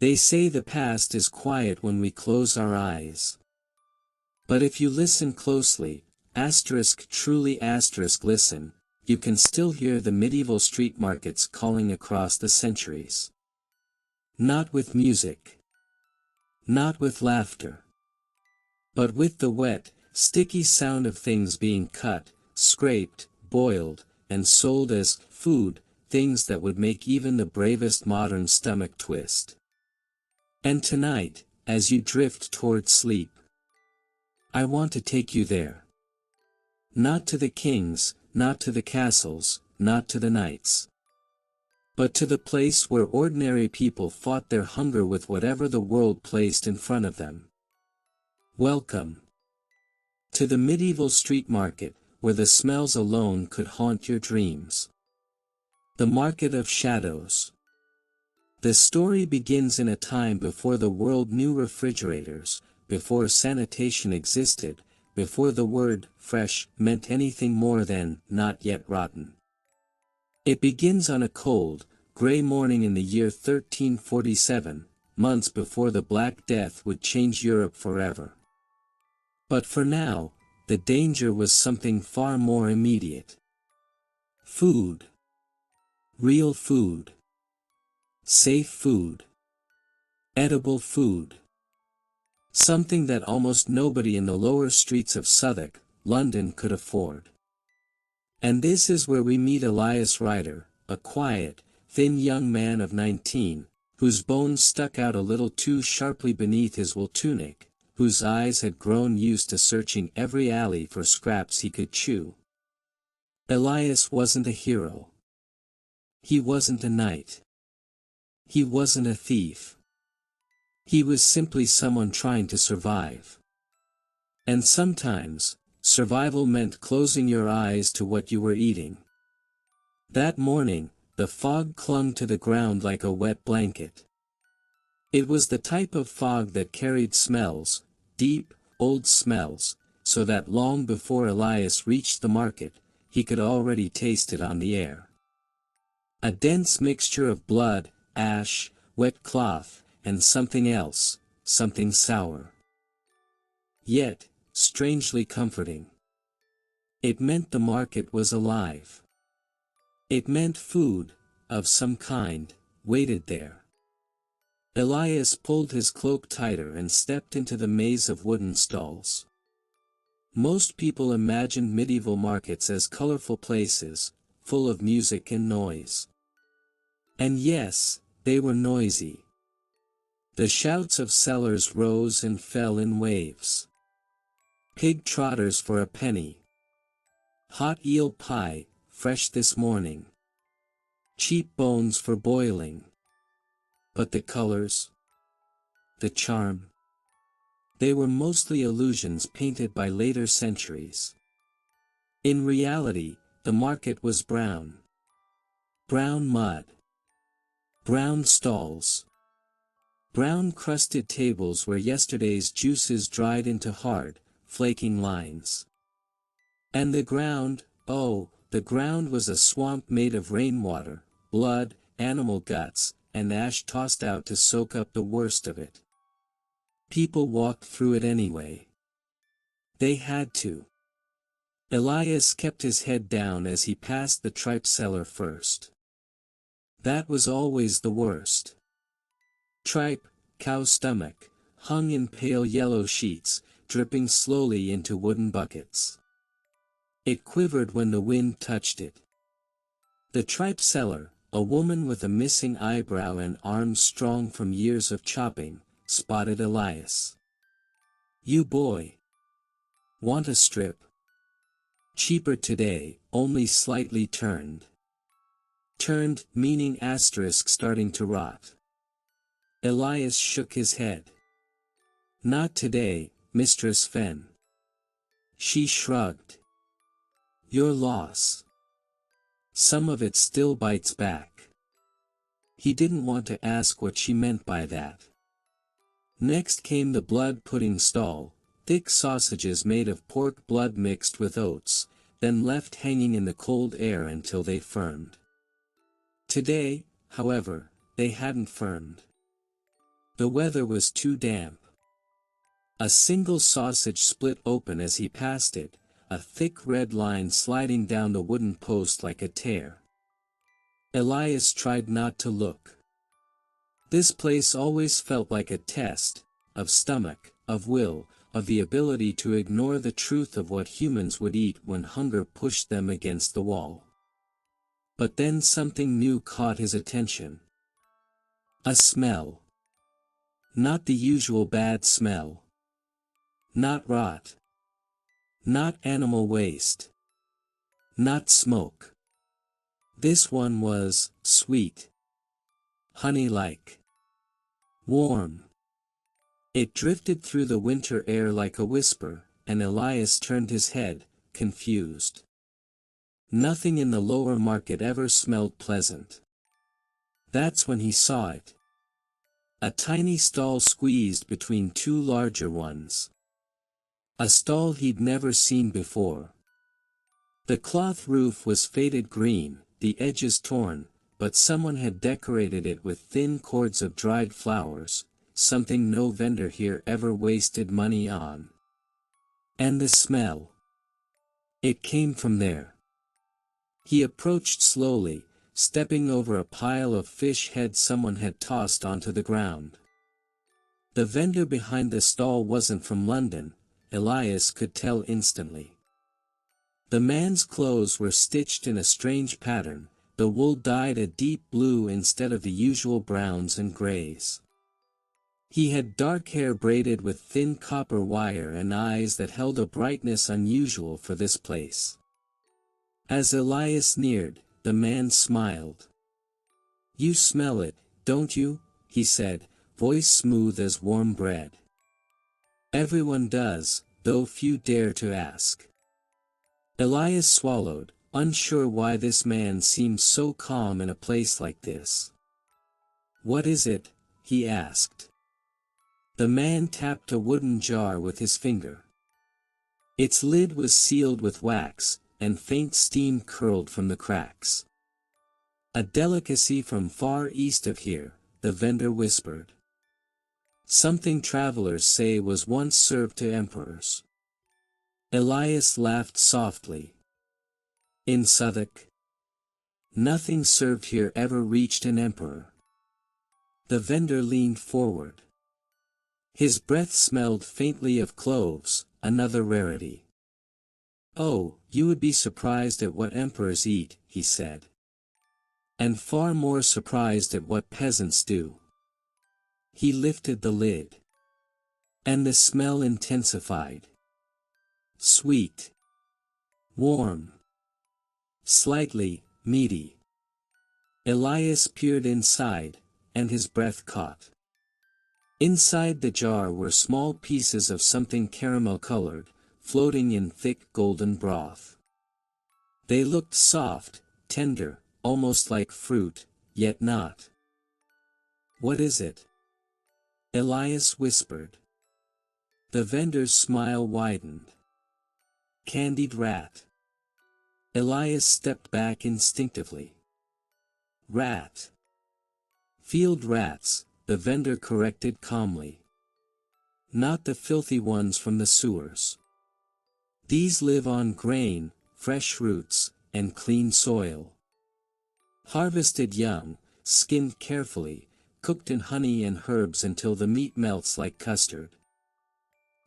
They say the past is quiet when we close our eyes. But if you listen closely, truly listen, you can still hear the medieval street markets calling across the centuries. Not with music. Not with laughter. But with the wet, sticky sound of things being cut, scraped, boiled, and sold as food, things that would make even the bravest modern stomach twist. And tonight, as you drift toward sleep, I want to take you there. Not to the kings, not to the castles, not to the knights. But to the place where ordinary people fought their hunger with whatever the world placed in front of them. Welcome to the medieval street market, where the smells alone could haunt your dreams. The Market of Shadows. The story begins in a time before the world knew refrigerators, before sanitation existed, before the word fresh meant anything more than not yet rotten. It begins on a cold, gray morning in the year 1347, months before the Black Death would change Europe forever. But for now, the danger was something far more immediate. Food. Real food. Safe food. Edible food. Something that almost nobody in the lower streets of Southwark, London could afford. And this is where we meet Elias Ryder, a quiet, thin young man of 19, whose bones stuck out a little too sharply beneath his wool tunic, whose eyes had grown used to searching every alley for scraps he could chew. Elias wasn't a hero. He wasn't a knight. He wasn't a thief. He was simply someone trying to survive. And sometimes, survival meant closing your eyes to what you were eating. That morning, the fog clung to the ground like a wet blanket. It was the type of fog that carried smells, deep, old smells, so that long before Elias reached the market, he could already taste it on the air. A dense mixture of blood, ash, wet cloth, and something else, something sour. Yet, strangely comforting. It meant the market was alive. It meant food, of some kind, waited there. Elias pulled his cloak tighter and stepped into the maze of wooden stalls. Most people imagined medieval markets as colorful places, full of music and noise. And yes, they were noisy. The shouts of sellers rose and fell in waves. Pig trotters for a penny. Hot eel pie, fresh this morning. Cheap bones for boiling. But the colors, the charm, they were mostly illusions painted by later centuries. In reality, the market was brown. Brown mud. Brown stalls. Brown crusted tables where yesterday's juices dried into hard, flaking lines. And the ground, oh, the ground was a swamp made of rainwater, blood, animal guts, and ash tossed out to soak up the worst of it. People walked through it anyway. They had to. Elias kept his head down as he passed the tripe seller first. That was always the worst. Tripe, cow stomach, hung in pale yellow sheets, dripping slowly into wooden buckets. It quivered when the wind touched it. The tripe seller, a woman with a missing eyebrow and arms strong from years of chopping, spotted Elias. "You boy. Want a strip? Cheaper today, only slightly turned." Turned, meaning asterisk starting to rot. Elias shook his head. "Not today, Mistress Fen." She shrugged. "Your loss. Some of it still bites back." He didn't want to ask what she meant by that. Next came the blood pudding stall, thick sausages made of pork blood mixed with oats, then left hanging in the cold air until they firmed. Today, however, they hadn't firmed. The weather was too damp. A single sausage split open as he passed it, a thick red line sliding down the wooden post like a tear. Elias tried not to look. This place always felt like a test, of stomach, of will, of the ability to ignore the truth of what humans would eat when hunger pushed them against the wall. But then something new caught his attention. A smell. Not the usual bad smell. Not rot. Not animal waste. Not smoke. This one was sweet. Honey-like. Warm. It drifted through the winter air like a whisper, and Elias turned his head, confused. Nothing in the lower market ever smelled pleasant. That's when he saw it. A tiny stall squeezed between two larger ones. A stall he'd never seen before. The cloth roof was faded green, the edges torn, but someone had decorated it with thin cords of dried flowers, something no vendor here ever wasted money on. And the smell. It came from there. He approached slowly, stepping over a pile of fish heads someone had tossed onto the ground. The vendor behind the stall wasn't from London, Elias could tell instantly. The man's clothes were stitched in a strange pattern, the wool dyed a deep blue instead of the usual browns and grays. He had dark hair braided with thin copper wire and eyes that held a brightness unusual for this place. As Elias neared, the man smiled. "You smell it, don't you?" he said, voice smooth as warm bread. "Everyone does, though few dare to ask." Elias swallowed, unsure why this man seemed so calm in a place like this. "What is it?" he asked. The man tapped a wooden jar with his finger. Its lid was sealed with wax, and faint steam curled from the cracks. "A delicacy from far east of here," the vendor whispered. "Something travelers say was once served to emperors." Elias laughed softly. "In Southwark? Nothing served here ever reached an emperor." The vendor leaned forward. His breath smelled faintly of cloves, another rarity. "Oh, you would be surprised at what emperors eat," he said. "And far more surprised at what peasants do." He lifted the lid. And the smell intensified. Sweet. Warm. Slightly meaty. Elias peered inside, and his breath caught. Inside the jar were small pieces of something caramel-colored, floating in thick golden broth. They looked soft, tender, almost like fruit, yet not. "What is it?" Elias whispered. The vendor's smile widened. "Candied rat." Elias stepped back instinctively. "Rat." "Field rats," the vendor corrected calmly. "Not the filthy ones from the sewers. These live on grain, fresh roots, and clean soil. Harvested young, skinned carefully, cooked in honey and herbs until the meat melts like custard."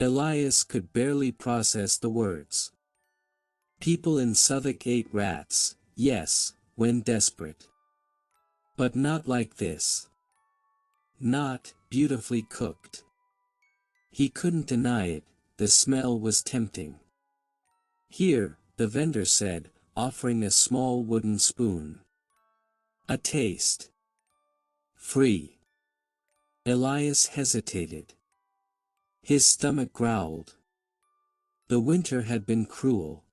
Elias could barely process the words. People in Southwark ate rats, yes, when desperate. But not like this. Not beautifully cooked. He couldn't deny it, the smell was tempting. "Here," the vendor said, offering a small wooden spoon. "A taste. Free." Elias hesitated. His stomach growled. The winter had been cruel.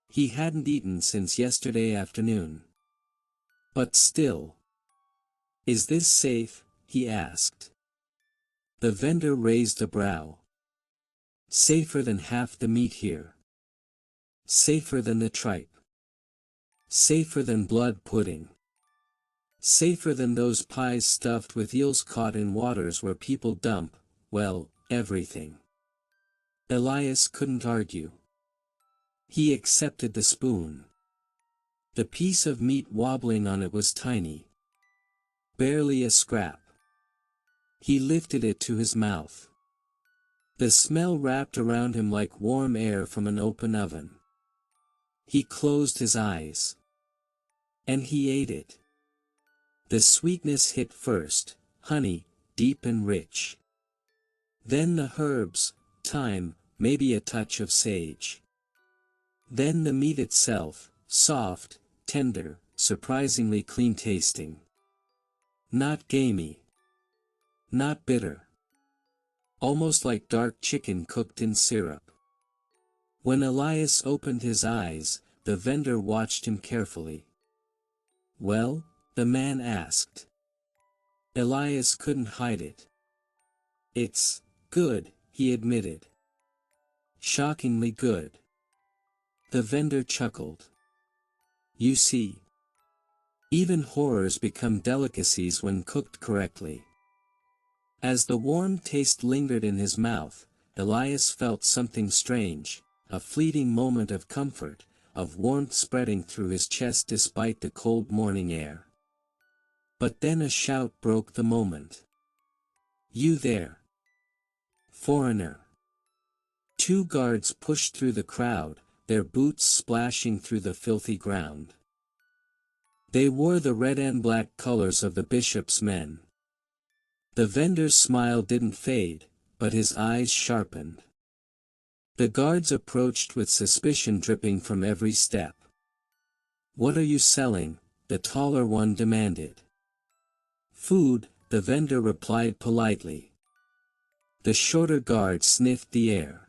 He hadn't eaten since yesterday afternoon. But still. "Is this safe?" he asked. The vendor raised a brow. "Safer than half the meat here. Safer than the tripe. Safer than blood pudding." Safer than those pies stuffed with eels caught in waters where people dump, well, everything. Elias couldn't argue. He accepted the spoon. The piece of meat wobbling on it was tiny. Barely a scrap. He lifted it to his mouth. The smell wrapped around him like warm air from an open oven. He closed his eyes. And he ate it. The sweetness hit first, honey, deep and rich. Then the herbs, thyme, maybe a touch of sage. Then the meat itself, soft, tender, surprisingly clean tasting. Not gamey. Not bitter. Almost like dark chicken cooked in syrup. When Elias opened his eyes, the vendor watched him carefully. "Well?" the man asked. Elias couldn't hide it. "It's good," he admitted. "Shockingly good." The vendor chuckled. "You see, even horrors become delicacies when cooked correctly." As the warm taste lingered in his mouth, Elias felt something strange, a fleeting moment of comfort, of warmth spreading through his chest despite the cold morning air. But then a shout broke the moment. "You there, foreigner!" Two guards pushed through the crowd, their boots splashing through the filthy ground. They wore the red and black colors of the bishop's men. The vendor's smile didn't fade, but his eyes sharpened. The guards approached with suspicion dripping from every step. "What are you selling?" the taller one demanded. "Food," the vendor replied politely. The shorter guard sniffed the air.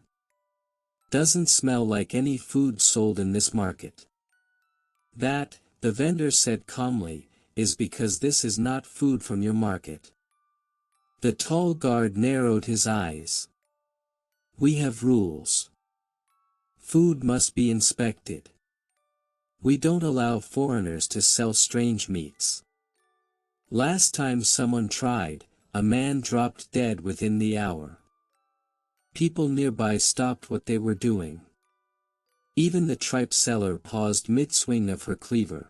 "Doesn't smell like any food sold in this market." "That," the vendor said calmly, "is because this is not food from your market." The tall guard narrowed his eyes. "We have rules. Food must be inspected. We don't allow foreigners to sell strange meats. Last time someone tried, a man dropped dead within the hour. People nearby stopped what they were doing. Even the tripe seller paused mid-swing of her cleaver."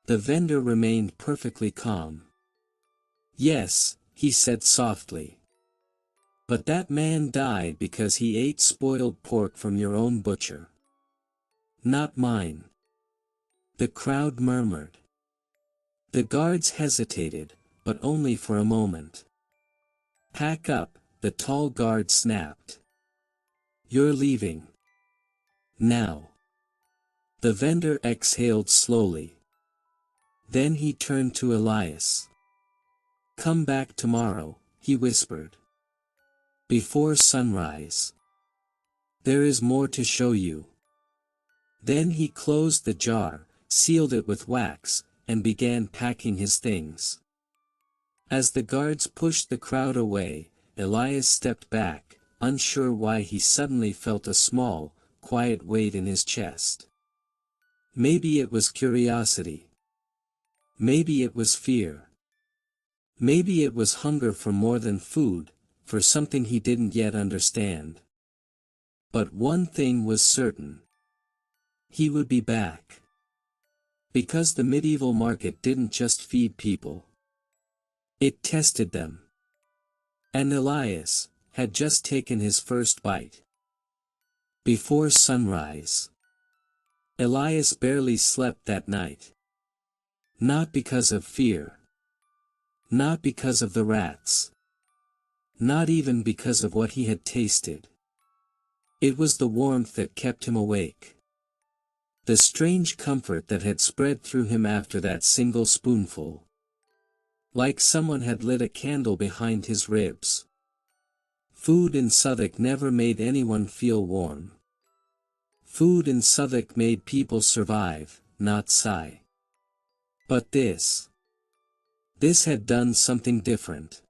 The vendor remained perfectly calm. "Yes," he said softly. "But that man died because he ate spoiled pork from your own butcher. Not mine." The crowd murmured. The guards hesitated, but only for a moment. "Pack up," the tall guard snapped. "You're leaving. Now." The vendor exhaled slowly. Then he turned to Elias. "Come back tomorrow," he whispered. "Before sunrise. There is more to show you." Then he closed the jar, sealed it with wax, and began packing his things. As the guards pushed the crowd away, Elias stepped back, unsure why he suddenly felt a small, quiet weight in his chest. Maybe it was curiosity. Maybe it was fear. Maybe it was hunger for more than food, for something he didn't yet understand. But one thing was certain. He would be back. Because the medieval market didn't just feed people. It tested them. And Elias had just taken his first bite. Before sunrise. Elias barely slept that night. Not because of fear. Not because of the rats. Not even because of what he had tasted. It was the warmth that kept him awake. The strange comfort that had spread through him after that single spoonful. Like someone had lit a candle behind his ribs. Food in Southwark never made anyone feel warm. Food in Southwark made people survive, not sigh. But this had done something different.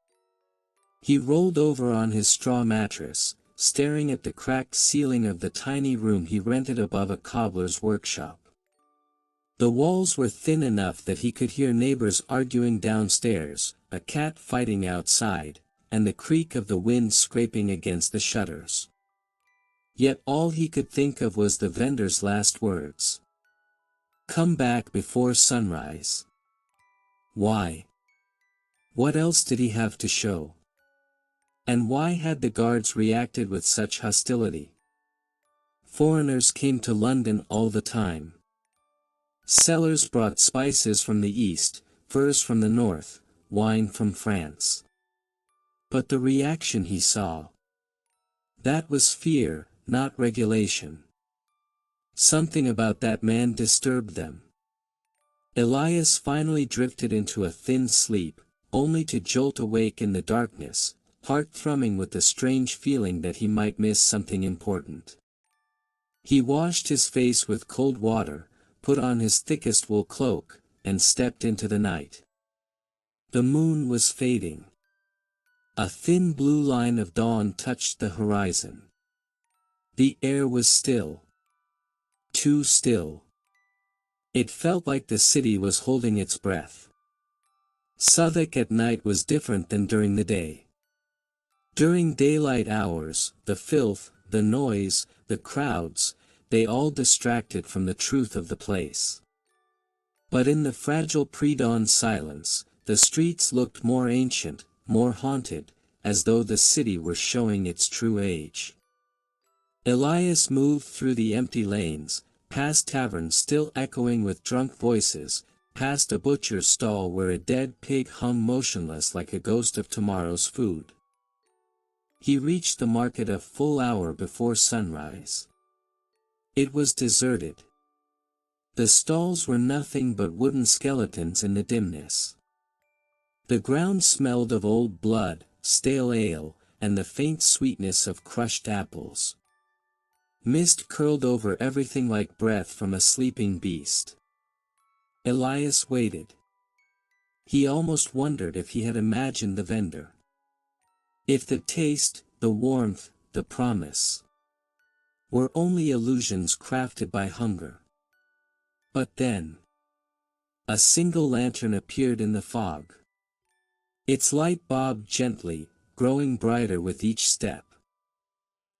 He rolled over on his straw mattress, staring at the cracked ceiling of the tiny room he rented above a cobbler's workshop. The walls were thin enough that he could hear neighbors arguing downstairs, a cat fighting outside, and the creak of the wind scraping against the shutters. Yet all he could think of was the vendor's last words. Come back before sunrise. Why? What else did he have to show? And why had the guards reacted with such hostility? Foreigners came to London all the time. Sellers brought spices from the east, furs from the north, wine from France. But the reaction he saw. That was fear, not regulation. Something about that man disturbed them. Elias finally drifted into a thin sleep, only to jolt awake in the darkness, heart thrumming with the strange feeling that he might miss something important. He washed his face with cold water, put on his thickest wool cloak, and stepped into the night. The moon was fading. A thin blue line of dawn touched the horizon. The air was still. Too still. It felt like the city was holding its breath. Southwark at night was different than during the day. During daylight hours, the filth, the noise, the crowds, they all distracted from the truth of the place. But in the fragile pre-dawn silence, the streets looked more ancient, more haunted, as though the city were showing its true age. Elias moved through the empty lanes, past taverns still echoing with drunk voices, past a butcher's stall where a dead pig hung motionless like a ghost of tomorrow's food. He reached the market a full hour before sunrise. It was deserted. The stalls were nothing but wooden skeletons in the dimness. The ground smelled of old blood, stale ale, and the faint sweetness of crushed apples. Mist curled over everything like breath from a sleeping beast. Elias waited. He almost wondered if he had imagined the vendor. If the taste, the warmth, the promise were only illusions crafted by hunger. But then, a single lantern appeared in the fog. Its light bobbed gently, growing brighter with each step.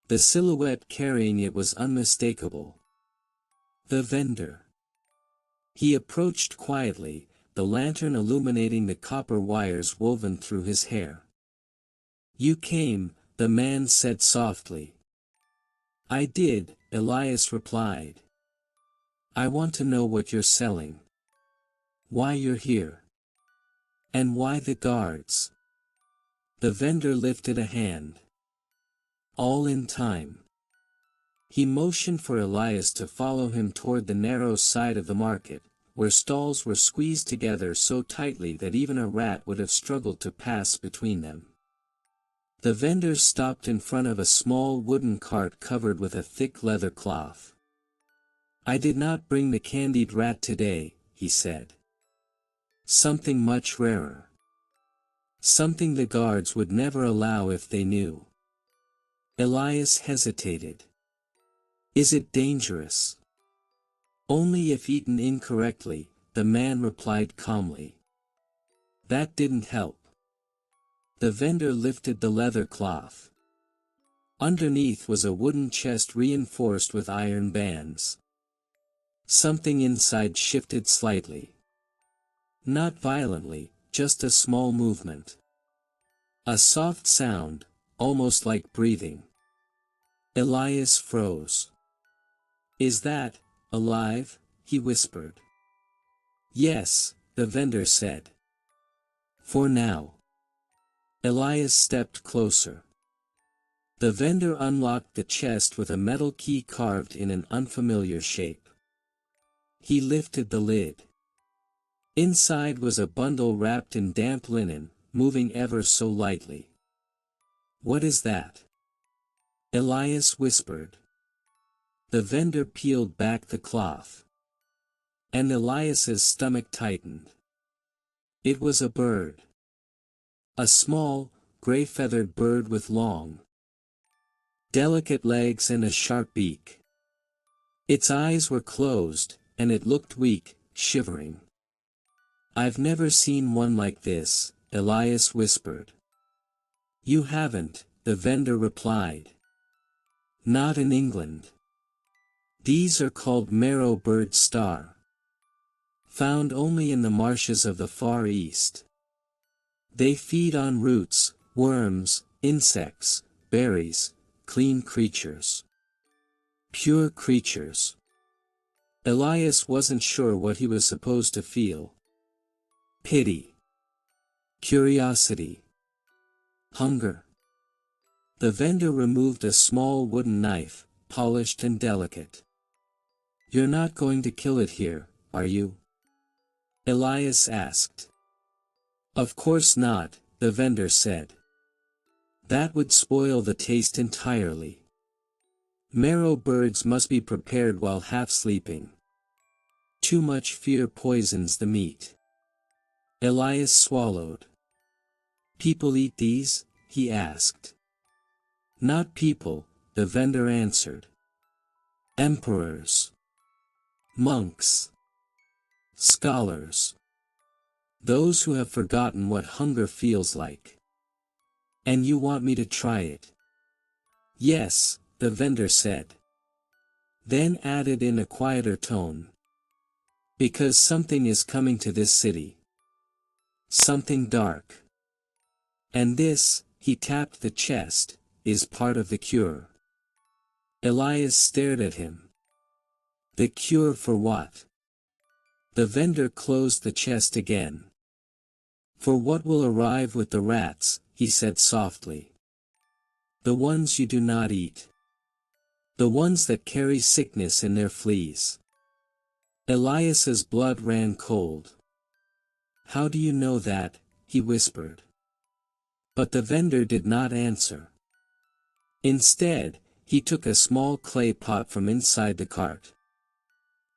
The silhouette carrying it was unmistakable. The vendor. He approached quietly, the lantern illuminating the copper wires woven through his hair. You came, the man said softly. I did, Elias replied. I want to know what you're selling. Why you're here. And why the guards. The vendor lifted a hand. All in time. He motioned for Elias to follow him toward the narrow side of the market, where stalls were squeezed together so tightly that even a rat would have struggled to pass between them. The vendor stopped in front of a small wooden cart covered with a thick leather cloth. I did not bring the candied rat today, he said. Something much rarer. Something the guards would never allow if they knew. Elias hesitated. Is it dangerous? Only if eaten incorrectly, the man replied calmly. That didn't help. The vendor lifted the leather cloth. Underneath was a wooden chest reinforced with iron bands. Something inside shifted slightly. Not violently, just a small movement. A soft sound, almost like breathing. Elias froze. Is that alive? He whispered. Yes, the vendor said. For now. Elias stepped closer. The vendor unlocked the chest with a metal key carved in an unfamiliar shape. He lifted the lid. Inside was a bundle wrapped in damp linen, moving ever so lightly. What is that? Elias whispered. The vendor peeled back the cloth. And Elias's stomach tightened. It was a bird. A small, gray-feathered bird with long, delicate legs and a sharp beak. Its eyes were closed, and it looked weak, shivering. "I've never seen one like this," Elias whispered. "You haven't," the vendor replied. "Not in England. These are called marrow bird star. Found only in the marshes of the Far East. They feed on roots, worms, insects, berries, clean creatures. Pure creatures." Elias wasn't sure what he was supposed to feel. Pity. Curiosity. Hunger. The vendor removed a small wooden knife, polished and delicate. "You're not going to kill it here, are you?" Elias asked. "Of course not," the vendor said. "That would spoil the taste entirely. Marrow birds must be prepared while half sleeping. Too much fear poisons the meat." Elias swallowed. "People eat these?" he asked. "Not people," the vendor answered. "Emperors. Monks. Scholars. Those who have forgotten what hunger feels like. And you want me to try it?" "Yes," the vendor said. Then added in a quieter tone. "Because something is coming to this city. Something dark. And this," he tapped the chest, "is part of the cure." Elias stared at him. "The cure for what?" The vendor closed the chest again. "For what will arrive with the rats," he said softly. "The ones you do not eat. The ones that carry sickness in their fleas." Elias's blood ran cold. "How do you know that?" he whispered. But the vendor did not answer. Instead, he took a small clay pot from inside the cart.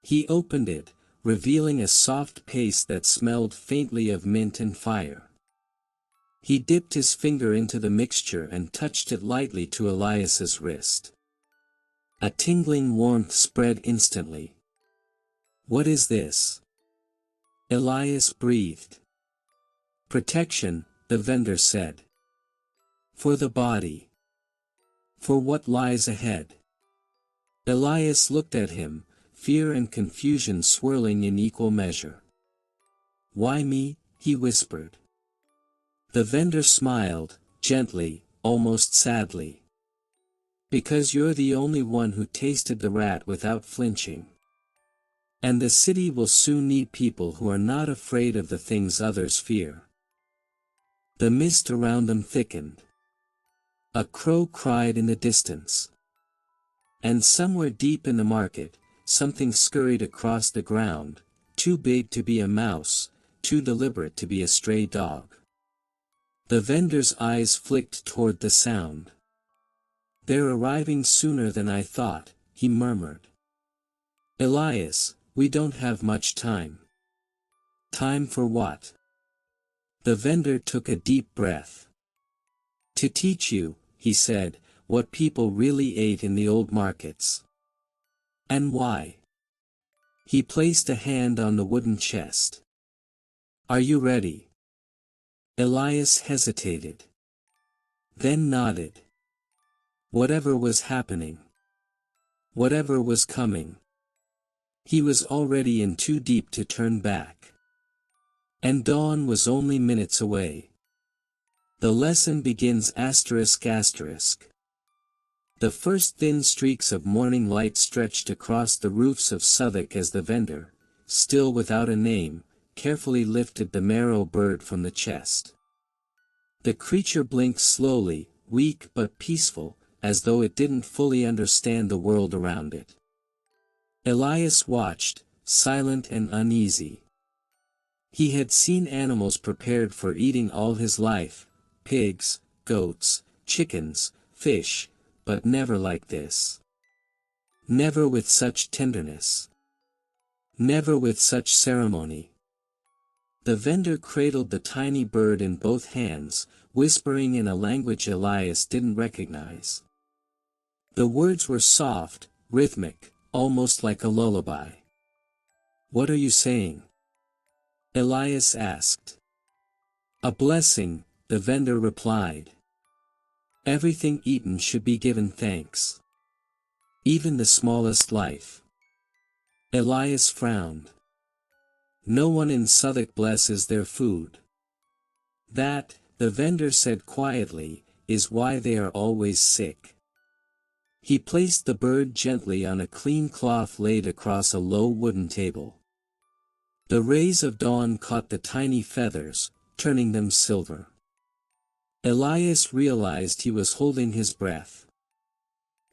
He opened it, revealing a soft paste that smelled faintly of mint and fire. He dipped his finger into the mixture and touched it lightly to Elias's wrist. A tingling warmth spread instantly. "What is this?" Elias breathed. "Protection," the vendor said. "For the body. For what lies ahead." Elias looked at him, fear and confusion swirling in equal measure. "Why me?" he whispered. The vendor smiled, gently, almost sadly. "Because you're the only one who tasted the rat without flinching. And the city will soon need people who are not afraid of the things others fear." The mist around them thickened. A crow cried in the distance. And somewhere deep in the market, something scurried across the ground, too big to be a mouse, too deliberate to be a stray dog. The vendor's eyes flicked toward the sound. "They're arriving sooner than I thought," he murmured. "Elias, we don't have much time." "Time for what?" The vendor took a deep breath. "To teach you," he said, "what people really ate in the old markets. And why." He placed a hand on the wooden chest. "Are you ready?" Elias hesitated. Then nodded. Whatever was happening. Whatever was coming. He was already in too deep to turn back. And dawn was only minutes away. The lesson begins ****. The first thin streaks of morning light stretched across the roofs of Southwark as the vendor, still without a name, carefully lifted the marrow bird from the chest. The creature blinked slowly, weak but peaceful, as though it didn't fully understand the world around it. Elias watched, silent and uneasy. He had seen animals prepared for eating all his life, pigs, goats, chickens, fish, but never like this. Never with such tenderness. Never with such ceremony. The vendor cradled the tiny bird in both hands, whispering in a language Elias didn't recognize. The words were soft, rhythmic, almost like a lullaby. What are you saying? Elias asked. A blessing, the vendor replied. Everything eaten should be given thanks. Even the smallest life. Elias frowned. No one in Southwark blesses their food. That, the vendor said quietly, is why they are always sick. He placed the bird gently on a clean cloth laid across a low wooden table. The rays of dawn caught the tiny feathers, turning them silver. Elias realized he was holding his breath.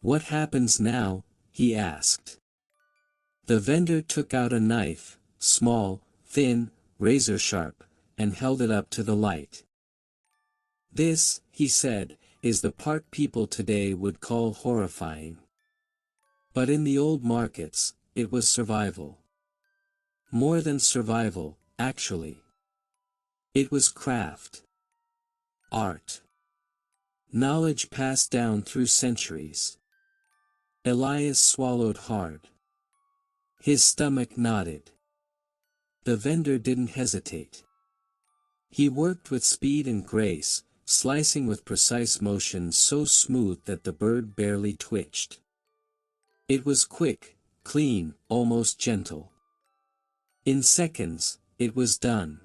What happens now? He asked. The vendor took out a knife, small, thin, razor-sharp, and held it up to the light. This, he said, is the part people today would call horrifying. But in the old markets, it was survival. More than survival, actually. It was craft. Art. Knowledge passed down through centuries. Elias swallowed hard. His stomach nodded. The vendor didn't hesitate. He worked with speed and grace, slicing with precise motions so smooth that the bird barely twitched. It was quick, clean, almost gentle. In seconds, it was done.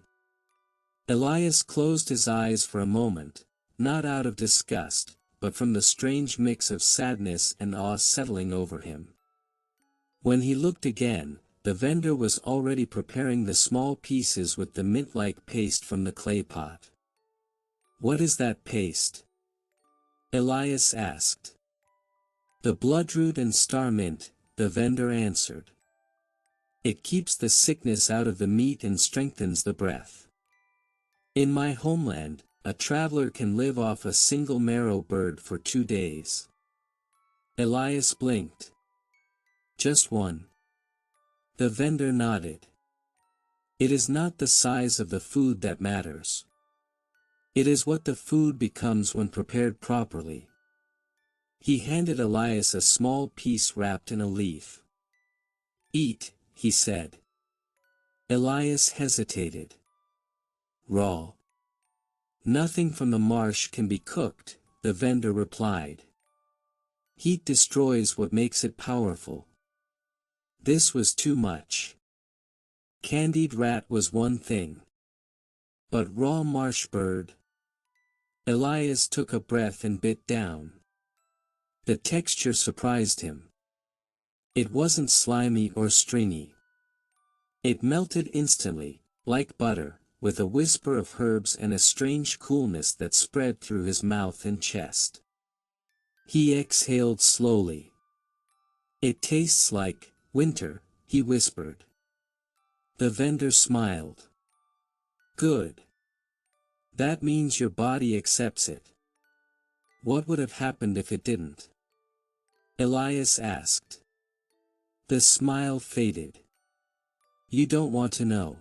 Elias closed his eyes for a moment, not out of disgust, but from the strange mix of sadness and awe settling over him. When he looked again, the vendor was already preparing the small pieces with the mint-like paste from the clay pot. What is that paste? Elias asked. The bloodroot and star mint, the vendor answered. It keeps the sickness out of the meat and strengthens the breath. In my homeland, a traveler can live off a single marrow bird for 2 days. Elias blinked. Just one. The vendor nodded. It is not the size of the food that matters. It is what the food becomes when prepared properly. He handed Elias a small piece wrapped in a leaf. Eat, he said. Elias hesitated. Raw. Nothing from the marsh can be cooked, the vendor replied. Heat destroys what makes it powerful. This was too much. Candied rat was one thing. But raw marsh bird? Elias took a breath and bit down. The texture surprised him. It wasn't slimy or stringy. It melted instantly, like butter, with a whisper of herbs and a strange coolness that spread through his mouth and chest. He exhaled slowly. It tastes like winter, he whispered. The vendor smiled. Good. That means your body accepts it. What would have happened if it didn't? Elias asked. The smile faded. You don't want to know.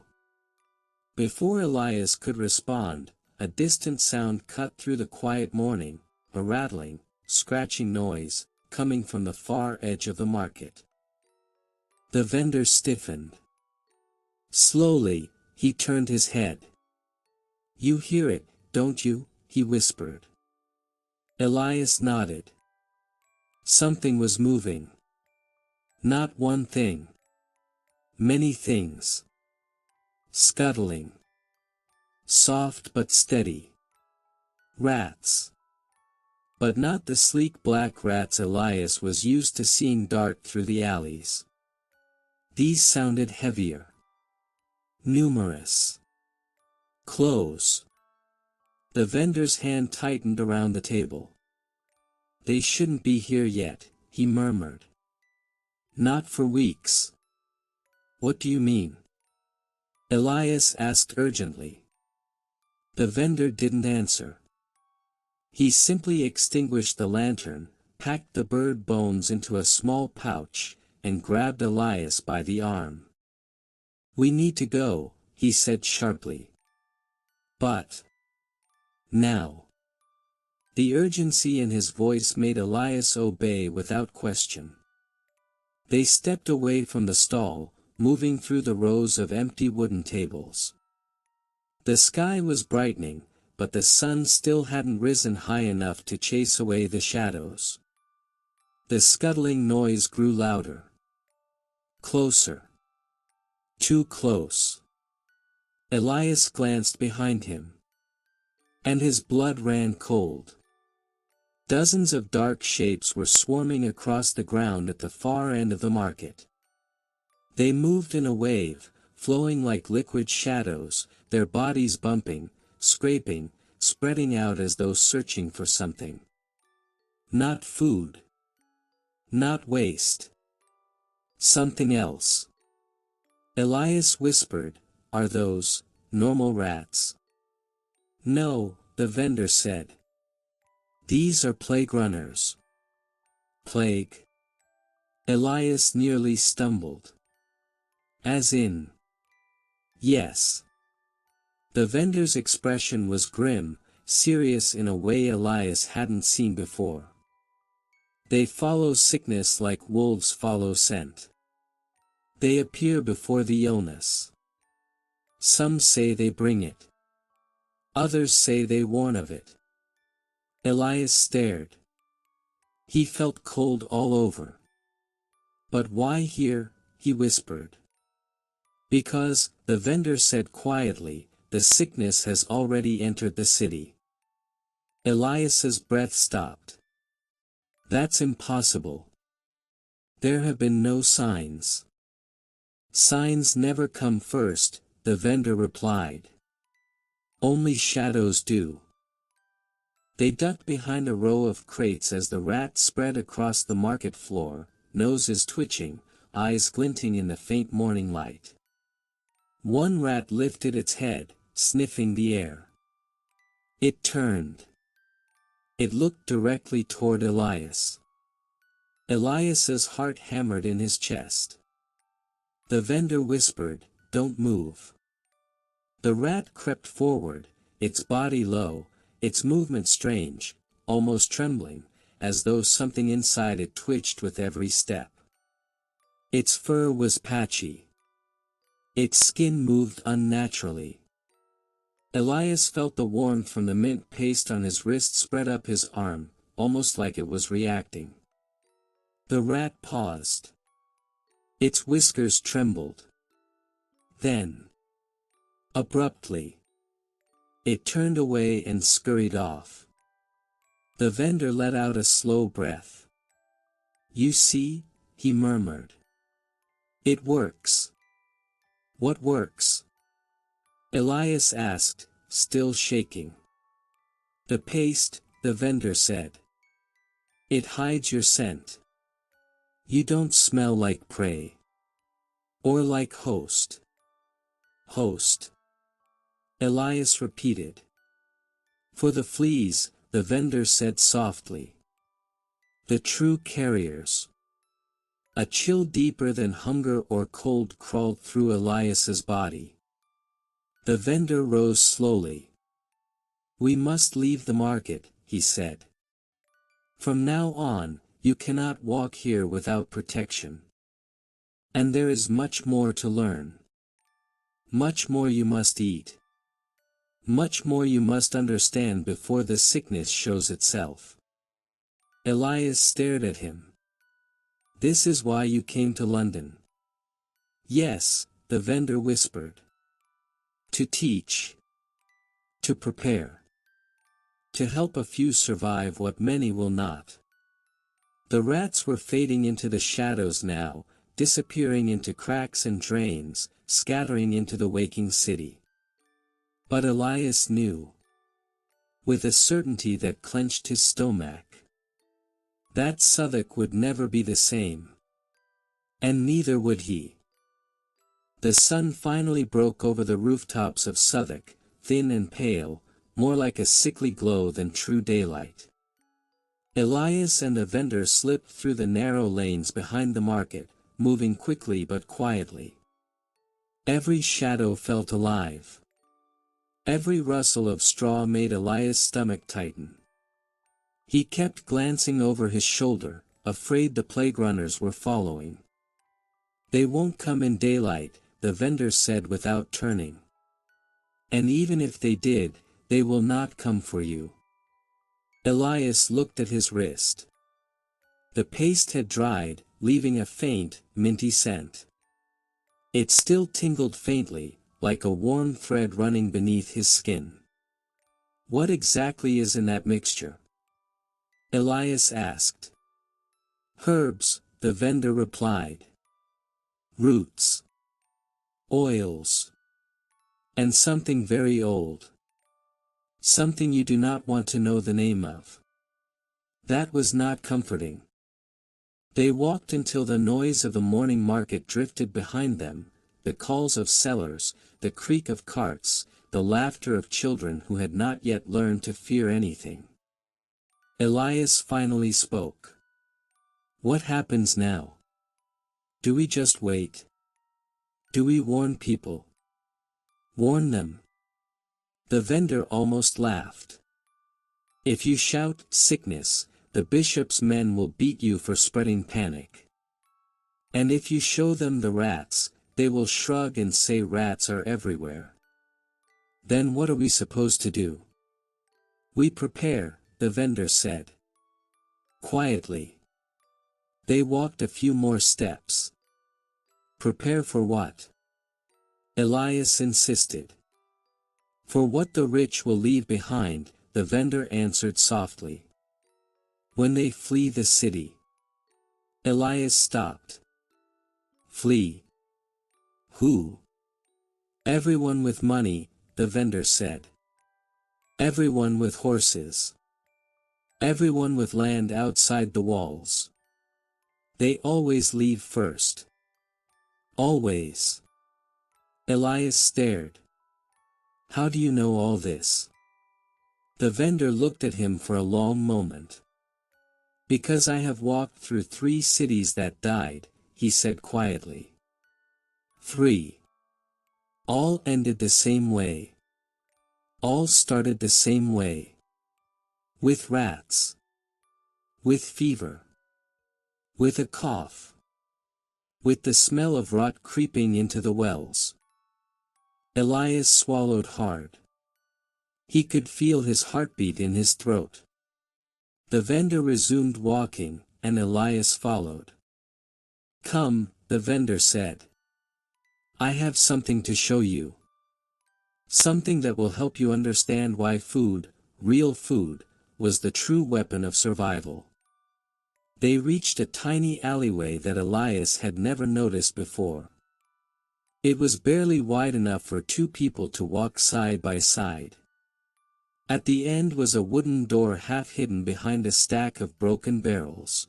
Before Elias could respond, a distant sound cut through the quiet morning, a rattling, scratching noise, coming from the far edge of the market. The vendor stiffened. Slowly, he turned his head. You hear it, don't you? He whispered. Elias nodded. Something was moving. Not one thing. Many things. Scuttling. Soft but steady. Rats. But not the sleek black rats Elias was used to seeing dart through the alleys. These sounded heavier. Numerous. Close. The vendor's hand tightened around the table. They shouldn't be here yet, he murmured. Not for weeks. What do you mean? Elias asked urgently. The vendor didn't answer. He simply extinguished the lantern, packed the bird bones into a small pouch, and grabbed Elias by the arm. We need to go, he said sharply. But. Now. The urgency in his voice made Elias obey without question. They stepped away from the stall, moving through the rows of empty wooden tables. The sky was brightening, but the sun still hadn't risen high enough to chase away the shadows. The scuttling noise grew louder. Closer. Too close. Elias glanced behind him. And his blood ran cold. Dozens of dark shapes were swarming across the ground at the far end of the market. They moved in a wave, flowing like liquid shadows, their bodies bumping, scraping, spreading out as though searching for something. Not food. Not waste. Something else. Elias whispered, "Are those normal rats?" "No," the vendor said. "These are plague runners." Plague? Elias nearly stumbled. As in? Yes. The vendor's expression was grim, serious in a way Elias hadn't seen before. They follow sickness like wolves follow scent. They appear before the illness. Some say they bring it. Others say they warn of it. Elias stared. He felt cold all over. "But why here?" he whispered. "Because," the vendor said quietly, "the sickness has already entered the city." Elias's breath stopped. "That's impossible. There have been no signs." "Signs never come first," the vendor replied. "Only shadows do." They ducked behind a row of crates as the rats spread across the market floor, noses twitching, eyes glinting in the faint morning light. One rat lifted its head, sniffing the air. It turned. It looked directly toward Elias. Elias's heart hammered in his chest. The vendor whispered, "Don't move." The rat crept forward, its body low, its movement strange, almost trembling, as though something inside it twitched with every step. Its fur was patchy. Its skin moved unnaturally. Elias felt the warmth from the mint paste on his wrist spread up his arm, almost like it was reacting. The rat paused. Its whiskers trembled. Then, abruptly, it turned away and scurried off. The vendor let out a slow breath. "You see," he murmured. "It works." "What works?" Elias asked, still shaking. "The paste," the vendor said. "It hides your scent. You don't smell like prey. Or like host." "Host," Elias repeated. "For the fleas," the vendor said softly. "The true carriers." A chill deeper than hunger or cold crawled through Elias's body. The vendor rose slowly. "We must leave the market," he said. "From now on, you cannot walk here without protection. And there is much more to learn. Much more you must eat. Much more you must understand before the sickness shows itself." Elias stared at him. "This is why you came to London?" "Yes," the vendor whispered. "To teach. To prepare. To help a few survive what many will not." The rats were fading into the shadows now, disappearing into cracks and drains, scattering into the waking city. But Elias knew. With a certainty that clenched his stomach. That Southwark would never be the same. And neither would he. The sun finally broke over the rooftops of Southwark, thin and pale, more like a sickly glow than true daylight. Elias and the vendor slipped through the narrow lanes behind the market, moving quickly but quietly. Every shadow felt alive. Every rustle of straw made Elias' stomach tighten. He kept glancing over his shoulder, afraid the plague runners were following. They won't come in daylight, the vendor said without turning. And even if they did, they will not come for you. Elias looked at his wrist. The paste had dried, leaving a faint, minty scent. It still tingled faintly, like a warm thread running beneath his skin. What exactly is in that mixture? Elias asked. Herbs, the vendor replied. Roots. Oils. And something very old. Something you do not want to know the name of. That was not comforting. They walked until the noise of the morning market drifted behind them, the calls of sellers, the creak of carts, the laughter of children who had not yet learned to fear anything. Elias finally spoke. What happens now? Do we just wait? Do we warn people? Warn them? The vendor almost laughed. If you shout sickness, the bishop's men will beat you for spreading panic. And if you show them the rats, they will shrug and say rats are everywhere. Then what are we supposed to do? We prepare, the vendor said. Quietly. They walked a few more steps. Prepare for what? Elias insisted. For what the rich will leave behind, the vendor answered softly. When they flee the city. Elias stopped. Flee. Who? Everyone with money, the vendor said. Everyone with horses. Everyone with land outside the walls. They always leave first. Always. Elias stared. How do you know all this? The vendor looked at him for a long moment. Because I have walked through 3 cities that died, he said quietly. 3. All ended the same way. All started the same way. With rats. With fever. With a cough. With the smell of rot creeping into the wells. Elias swallowed hard. He could feel his heartbeat in his throat. The vendor resumed walking, and Elias followed. Come, the vendor said. I have something to show you. Something that will help you understand why food, real food, was the true weapon of survival. They reached a tiny alleyway that Elias had never noticed before. It was barely wide enough for 2 people to walk side by side. At the end was a wooden door half hidden behind a stack of broken barrels.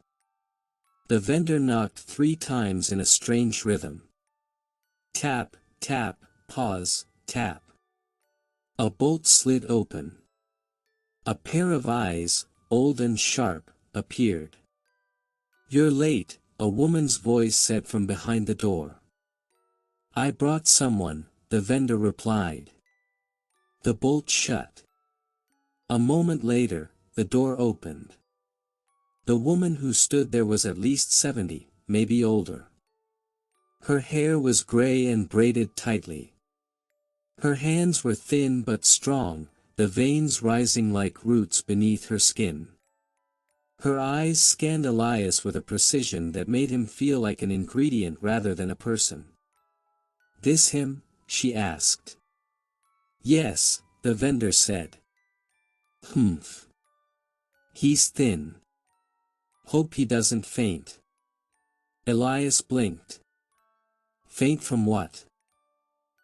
The vendor knocked 3 times in a strange rhythm. Tap, tap, pause, tap. A bolt slid open. A pair of eyes, old and sharp, appeared. You're late, a woman's voice said from behind the door. I brought someone, the vendor replied. The bolt shut. A moment later, the door opened. The woman who stood there was at least 70, maybe older. Her hair was gray and braided tightly. Her hands were thin but strong, the veins rising like roots beneath her skin. Her eyes scanned Elias with a precision that made him feel like an ingredient rather than a person. This him? She asked. Yes, the vendor said. Humph. He's thin. Hope he doesn't faint. Elias blinked. Faint from what?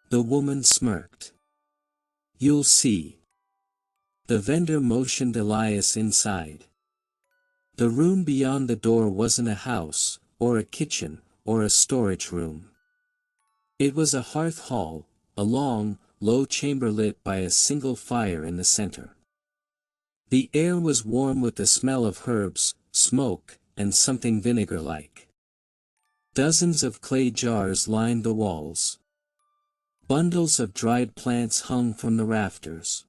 The woman smirked. You'll see. The vendor motioned Elias inside. The room beyond the door wasn't a house, or a kitchen, or a storage room. It was a hearth hall, a long, low chamber lit by a single fire in the center. The air was warm with the smell of herbs, smoke, and something vinegar-like. Dozens of clay jars lined the walls. Bundles of dried plants hung from the rafters.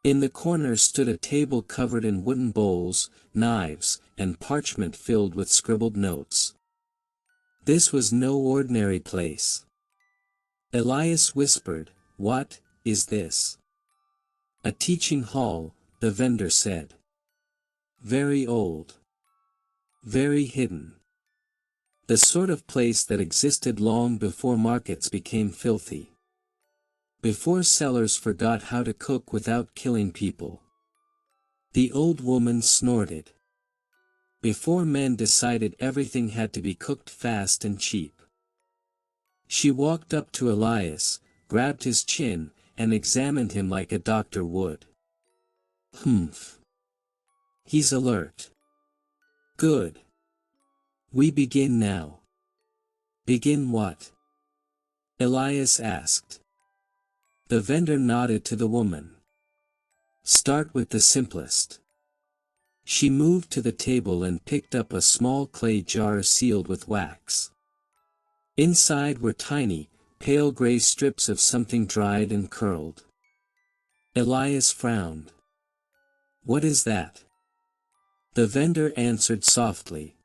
In the corner stood a table covered in wooden bowls, knives, and parchment filled with scribbled notes. This was no ordinary place. Elias whispered, "What is this?" "A teaching hall," the vendor said. "Very old. Very hidden. The sort of place that existed long before markets became filthy. Before sellers forgot how to cook without killing people." The old woman snorted. "Before men decided everything had to be cooked fast and cheap." She walked up to Elias, grabbed his chin, and examined him like a doctor would. "Humph. He's alert. Good. We begin now." "Begin what?" Elias asked. The vendor nodded to the woman. "Start with the simplest." She moved to the table and picked up a small clay jar sealed with wax. Inside were tiny, pale gray strips of something dried and curled. Elias frowned. "What is that?" The vendor answered softly.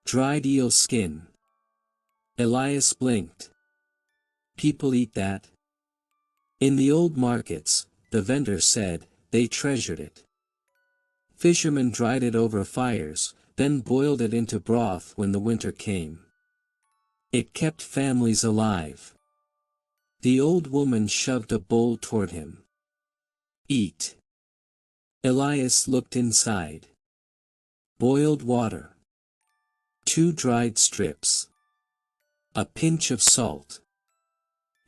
"Dried eel skin." Elias blinked. "People eat that?" "In the old markets," the vendor said, "they treasured it. Fishermen dried it over fires, then boiled it into broth when the winter came. It kept families alive." The old woman shoved a bowl toward him. "Eat." Elias looked inside. Boiled water. 2 dried strips. A pinch of salt.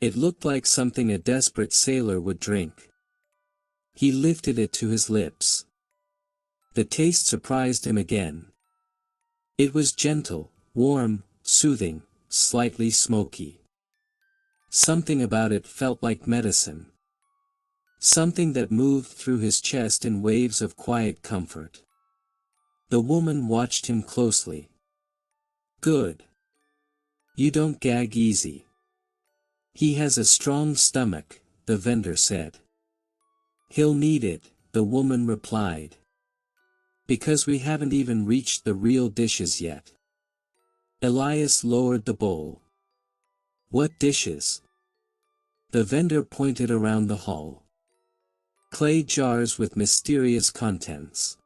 It looked like something a desperate sailor would drink. He lifted it to his lips. The taste surprised him again. It was gentle, warm, soothing, slightly smoky. Something about it felt like medicine. Something that moved through his chest in waves of quiet comfort. The woman watched him closely. "Good. You don't gag easy." "He has a strong stomach," the vendor said. "He'll need it," the woman replied. "Because we haven't even reached the real dishes yet." Elias lowered the bowl. "What dishes?" The vendor pointed around the hall. Clay jars with mysterious contents.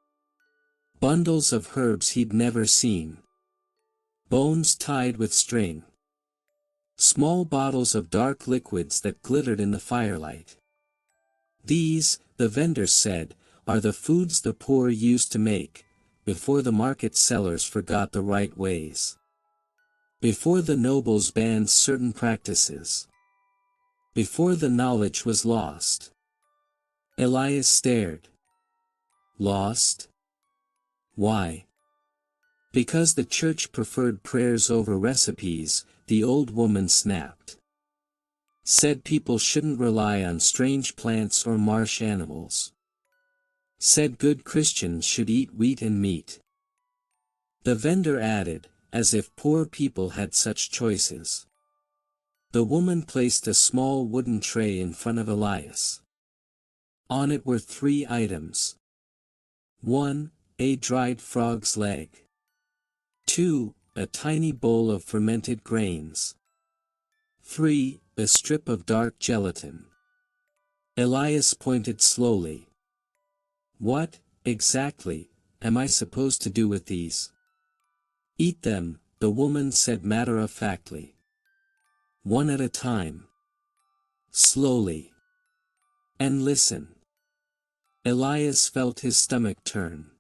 Bundles of herbs he'd never seen. Bones tied with string. Small bottles of dark liquids that glittered in the firelight. "These," the vendor said, "are the foods the poor used to make, before the market sellers forgot the right ways. Before the nobles banned certain practices. Before the knowledge was lost." Elias stared. "Lost? Why?" "Because the church preferred prayers over recipes," the old woman snapped. "Said people shouldn't rely on strange plants or marsh animals. Said good Christians should eat wheat and meat." The vendor added, "As if poor people had such choices." The woman placed a small wooden tray in front of Elias. On it were 3 items. 1. A dried frog's leg. 2. A tiny bowl of fermented grains. 3. A strip of dark gelatin. Elias pointed slowly. "What, exactly, am I supposed to do with these?" "Eat them," the woman said matter-of-factly. "One at a time. Slowly. And listen." Elias felt his stomach turn.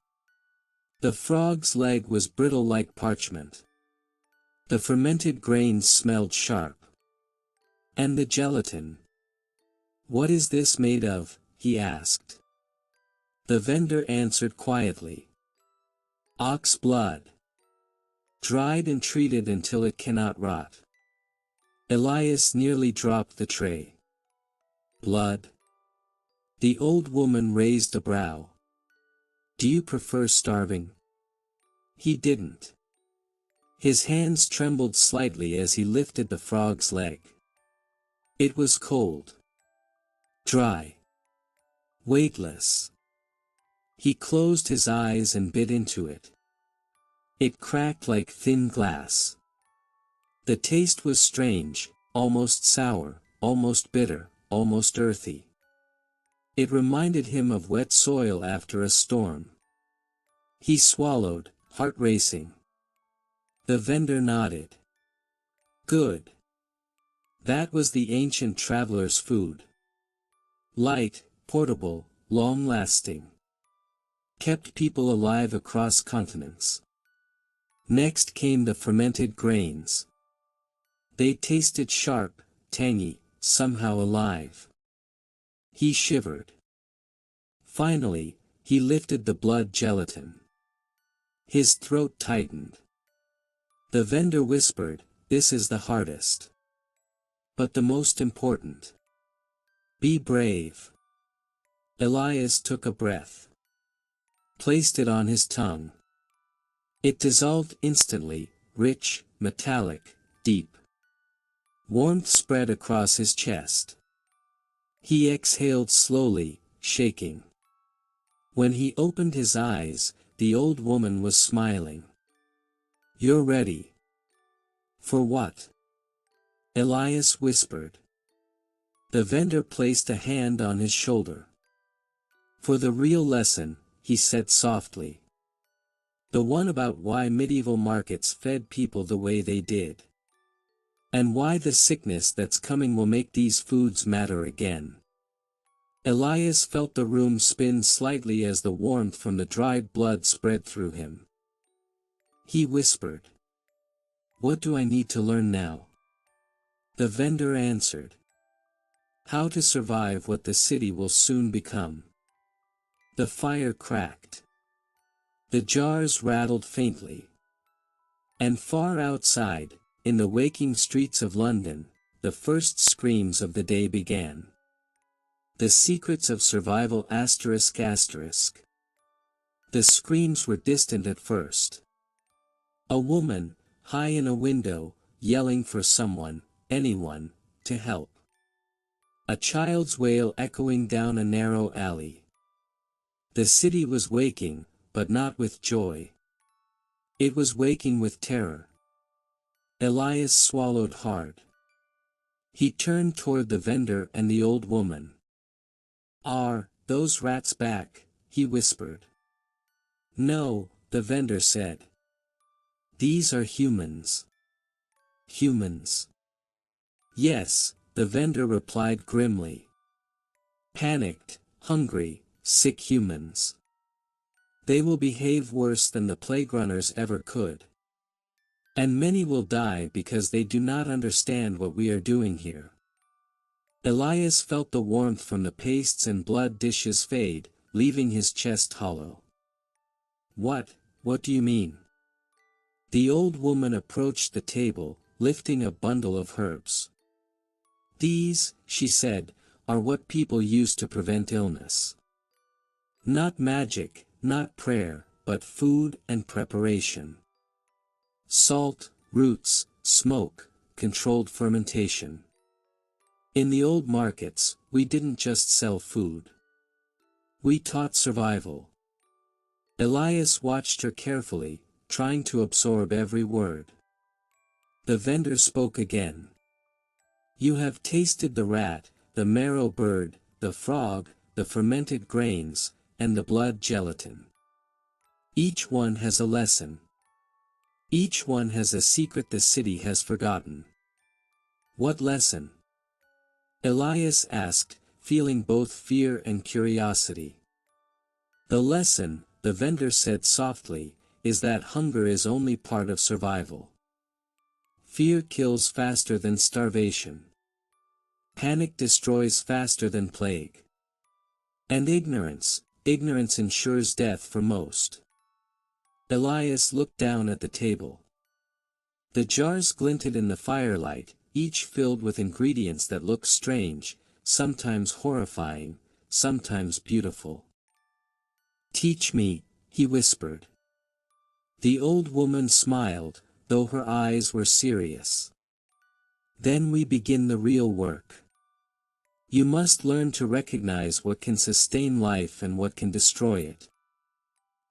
The frog's leg was brittle like parchment. The fermented grains smelled sharp. And the gelatin. "What is this made of?" he asked. The vendor answered quietly. "Ox blood. Dried and treated until it cannot rot." Elias nearly dropped the tray. "Blood?" The old woman raised a brow. "Do you prefer starving?" He didn't. His hands trembled slightly as he lifted the frog's leg. It was cold. Dry. Weightless. He closed his eyes and bit into it. It cracked like thin glass. The taste was strange, almost sour, almost bitter, almost earthy. It reminded him of wet soil after a storm. He swallowed, heart racing. The vendor nodded. Good. That was the ancient traveler's food. Light, portable, long-lasting. Kept people alive across continents. Next came the fermented grains. They tasted sharp, tangy, somehow alive. He shivered. Finally, he lifted the blood gelatin. His throat tightened. The vendor whispered, "This is the hardest. But the most important. Be brave." Elias took a breath. Placed it on his tongue. It dissolved instantly, rich, metallic, deep. Warmth spread across his chest. He exhaled slowly, shaking. When he opened his eyes, the old woman was smiling. "You're ready." "For what?" Elias whispered. The vendor placed a hand on his shoulder. "For the real lesson," he said softly. "The one about why medieval markets fed people the way they did. And why the sickness that's coming will make these foods matter again." Elias felt the room spin slightly as the warmth from the dried blood spread through him. He whispered. "What do I need to learn now?" The vendor answered. "How to survive what the city will soon become." The fire cracked. The jars rattled faintly. And far outside, in the waking streets of London, the first screams of the day began. The secrets of survival ****. The screams were distant at first. A woman, high in a window, yelling for someone, anyone, to help. A child's wail echoing down a narrow alley. The city was waking, but not with joy. It was waking with terror. Elias swallowed hard. He turned toward the vendor and the old woman. "Are those rats back?" he whispered. "No," the vendor said. "These are humans." "Humans?" "Yes," the vendor replied grimly. "Panicked, hungry, sick humans. They will behave worse than the plague runners ever could. And many will die because they do not understand what we are doing here." Elias felt the warmth from the pastes and blood dishes fade, leaving his chest hollow. What do you mean?" The old woman approached the table, lifting a bundle of herbs. "These," she said, "are what people use to prevent illness. Not magic, not prayer, but food and preparation. Salt, roots, smoke, controlled fermentation. In the old markets, we didn't just sell food. We taught survival." Elias watched her carefully, trying to absorb every word. The vendor spoke again. "You have tasted the rat, the marrow bird, the frog, the fermented grains, and the blood gelatin. Each one has a lesson. Each one has a secret the city has forgotten." "What lesson?" Elias asked, feeling both fear and curiosity. "The lesson," the vendor said softly, "is that hunger is only part of survival. Fear kills faster than starvation. Panic destroys faster than plague. And ignorance ensures death for most." Elias looked down at the table. The jars glinted in the firelight, each filled with ingredients that looked strange, sometimes horrifying, sometimes beautiful. "Teach me," he whispered. The old woman smiled, though her eyes were serious. "Then we begin the real work. You must learn to recognize what can sustain life and what can destroy it.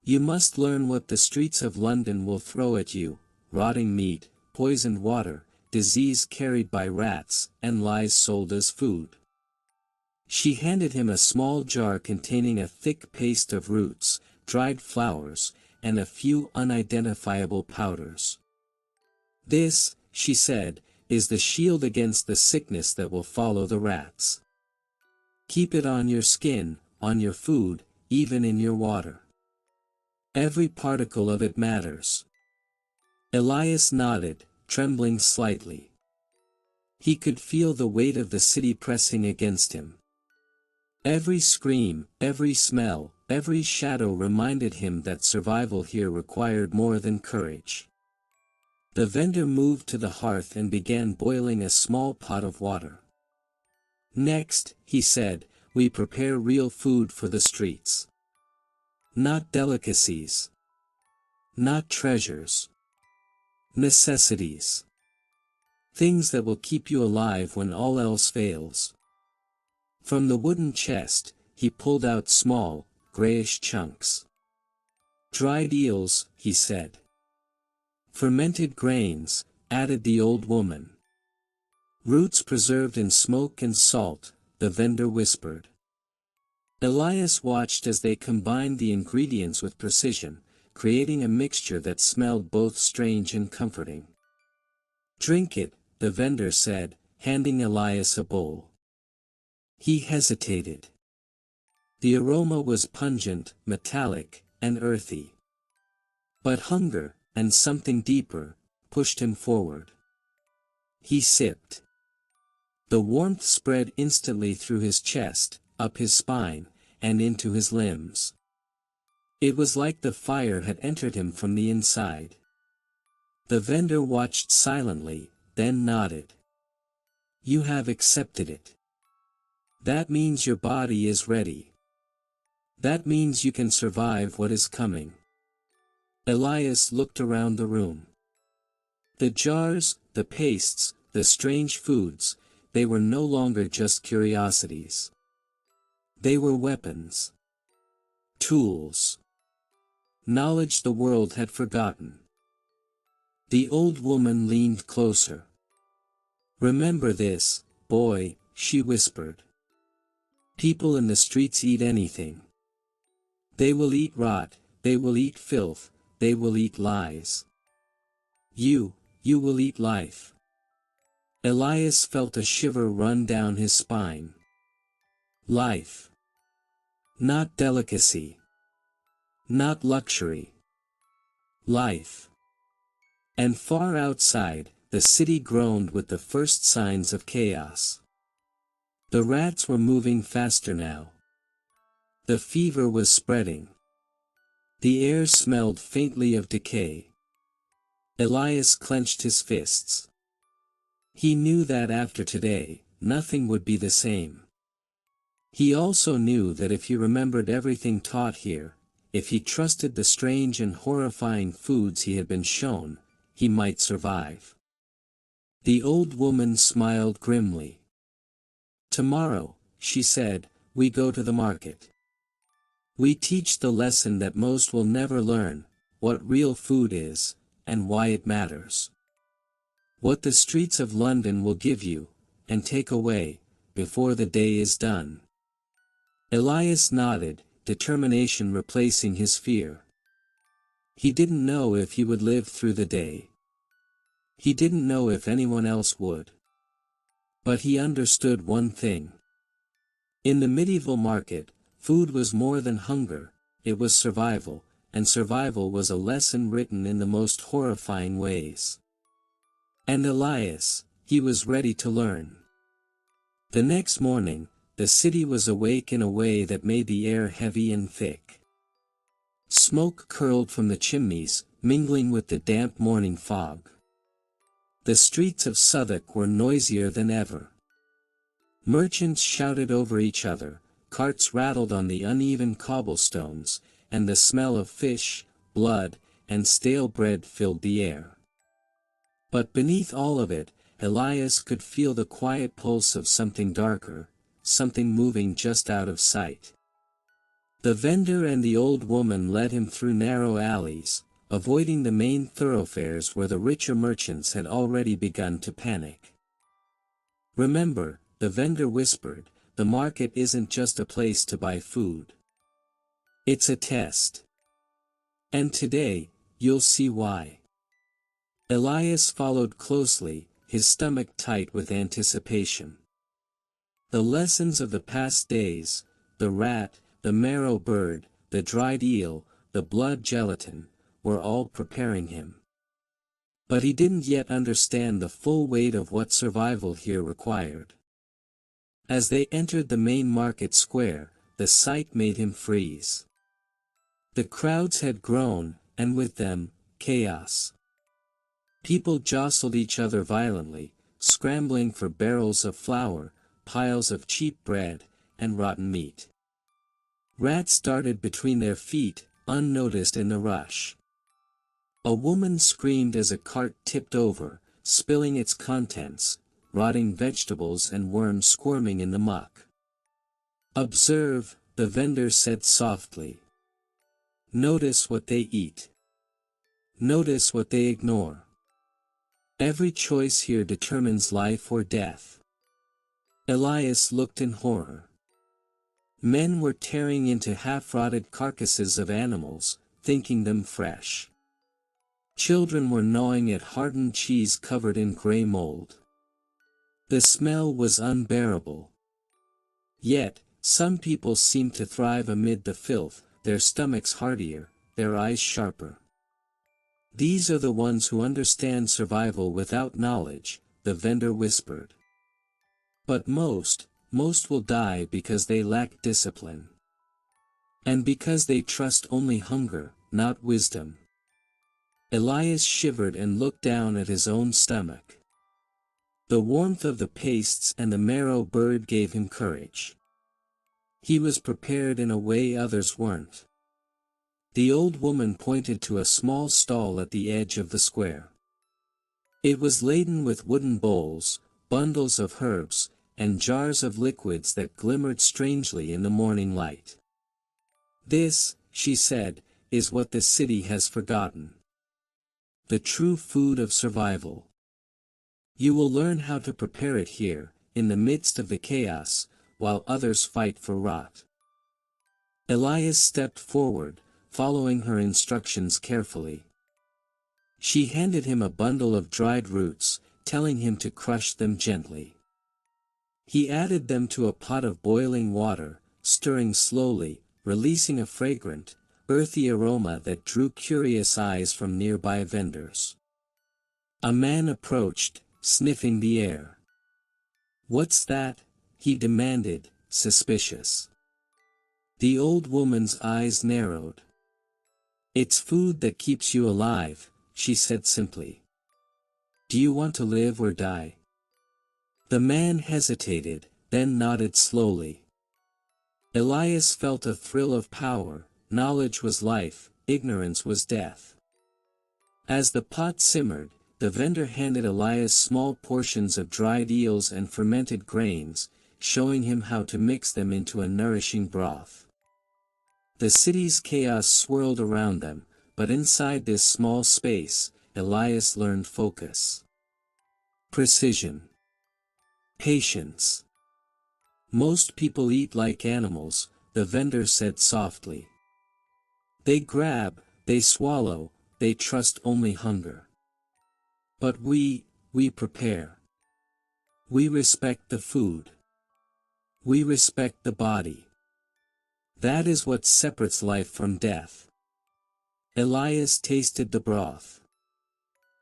You must learn what the streets of London will throw at you: rotting meat, poisoned water, disease carried by rats, and lice sold as food. She handed him a small jar containing a thick paste of roots, dried flowers, and a few unidentifiable powders. "This," she said, "is the shield against the sickness that will follow the rats. Keep it on your skin, on your food, even in your water. Every particle of it matters." Elias nodded, trembling slightly. He could feel the weight of the city pressing against him. Every scream, every smell, every shadow reminded him that survival here required more than courage. The vendor moved to the hearth and began boiling a small pot of water. "Next," he said, "we prepare real food for the streets. Not delicacies. Not treasures. Necessities. Things that will keep you alive when all else fails." From the wooden chest, he pulled out small, grayish chunks. "Dried eels," he said. "Fermented grains," added the old woman. "Roots preserved in smoke and salt," the vendor whispered. Elias watched as they combined the ingredients with precision, creating a mixture that smelled both strange and comforting. "Drink it," the vendor said, handing Elias a bowl. He hesitated. The aroma was pungent, metallic, and earthy. But hunger, and something deeper, pushed him forward. He sipped. The warmth spread instantly through his chest, up his spine, and into his limbs. It was like the fire had entered him from the inside. The vendor watched silently, then nodded. "You have accepted it. That means your body is ready. That means you can survive what is coming." Elias looked around the room. The jars, the pastes, the strange foods, they were no longer just curiosities. They were weapons. Tools. Knowledge the world had forgotten. The old woman leaned closer. "Remember this, boy," she whispered. "People in the streets eat anything. They will eat rot, they will eat filth, they will eat lies. You will eat life." Elias felt a shiver run down his spine. Life. Not delicacy. Not luxury. Life. And far outside, the city groaned with the first signs of chaos. The rats were moving faster now. The fever was spreading. The air smelled faintly of decay. Elias clenched his fists. He knew that after today, nothing would be the same. He also knew that if he remembered everything taught here, if he trusted the strange and horrifying foods he had been shown, he might survive. The old woman smiled grimly. "Tomorrow," she said, "we go to the market. We teach the lesson that most will never learn, what real food is, and why it matters. What the streets of London will give you, and take away, before the day is done." Elias nodded, determination replacing his fear. He didn't know if he would live through the day. He didn't know if anyone else would. But he understood one thing. In the medieval market, food was more than hunger, it was survival, and survival was a lesson written in the most horrifying ways. And Elias, he was ready to learn. The next morning, the city was awake in a way that made the air heavy and thick. Smoke curled from the chimneys, mingling with the damp morning fog. The streets of Southwark were noisier than ever. Merchants shouted over each other, carts rattled on the uneven cobblestones, and the smell of fish, blood, and stale bread filled the air. But beneath all of it, Elias could feel the quiet pulse of something darker, something moving just out of sight. The vendor and the old woman led him through narrow alleys, avoiding the main thoroughfares where the richer merchants had already begun to panic. "Remember," the vendor whispered, "the market isn't just a place to buy food. It's a test. And today, you'll see why." Elias followed closely, his stomach tight with anticipation. The lessons of the past days, the rat, the marrow bird, the dried eel, the blood gelatin, were all preparing him. But he didn't yet understand the full weight of what survival here required. As they entered the main market square, the sight made him freeze. The crowds had grown, and with them, chaos. People jostled each other violently, scrambling for barrels of flour, piles of cheap bread, and rotten meat. Rats darted between their feet, unnoticed in the rush. A woman screamed as a cart tipped over, spilling its contents, rotting vegetables and worms squirming in the muck. "Observe," the vendor said softly. "Notice what they eat. Notice what they ignore. Every choice here determines life or death." Elias looked in horror. Men were tearing into half-rotted carcasses of animals, thinking them fresh. Children were gnawing at hardened cheese covered in gray mold. The smell was unbearable. Yet, some people seemed to thrive amid the filth, their stomachs heartier, their eyes sharper. "These are the ones who understand survival without knowledge," the vendor whispered. "But most will die because they lack discipline. And because they trust only hunger, not wisdom." Elias shivered and looked down at his own stomach. The warmth of the pastes and the marrow bird gave him courage. He was prepared in a way others weren't. The old woman pointed to a small stall at the edge of the square. It was laden with wooden bowls, bundles of herbs, and jars of liquids that glimmered strangely in the morning light. "This," she said, "is what the city has forgotten. The true food of survival. You will learn how to prepare it here, in the midst of the chaos, while others fight for rot." Elias stepped forward, following her instructions carefully. She handed him a bundle of dried roots, telling him to crush them gently. He added them to a pot of boiling water, stirring slowly, releasing a fragrant, earthy aroma that drew curious eyes from nearby vendors. A man approached, sniffing the air. "What's that?" he demanded, suspicious. The old woman's eyes narrowed. "It's food that keeps you alive," she said simply. "Do you want to live or die?" The man hesitated, then nodded slowly. Elias felt a thrill of power. Knowledge was life, ignorance was death. As the pot simmered, the vendor handed Elias small portions of dried eels and fermented grains, showing him how to mix them into a nourishing broth. The city's chaos swirled around them, but inside this small space, Elias learned focus. Precision. Patience. "Most people eat like animals," the vendor said softly. "They grab, they swallow, they trust only hunger. But we prepare. We respect the food. We respect the body. That is what separates life from death." Elias tasted the broth.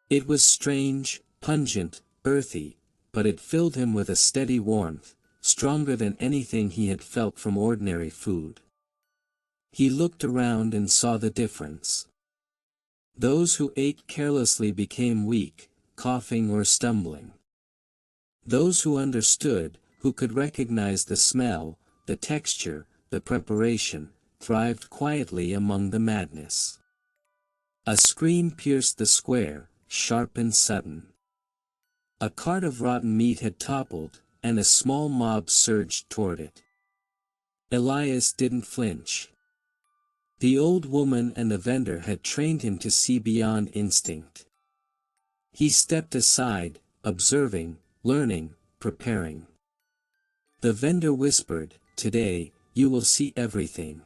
It was strange, pungent, earthy, but it filled him with a steady warmth, stronger than anything he had felt from ordinary food. He looked around and saw the difference. Those who ate carelessly became weak, coughing or stumbling. Those who understood, who could recognize the smell, the texture, the preparation, thrived quietly among the madness. A scream pierced the square, sharp and sudden. A cart of rotten meat had toppled, and a small mob surged toward it. Elias didn't flinch. The old woman and the vendor had trained him to see beyond instinct. He stepped aside, observing, learning, preparing. The vendor whispered, "Today, you will see everything.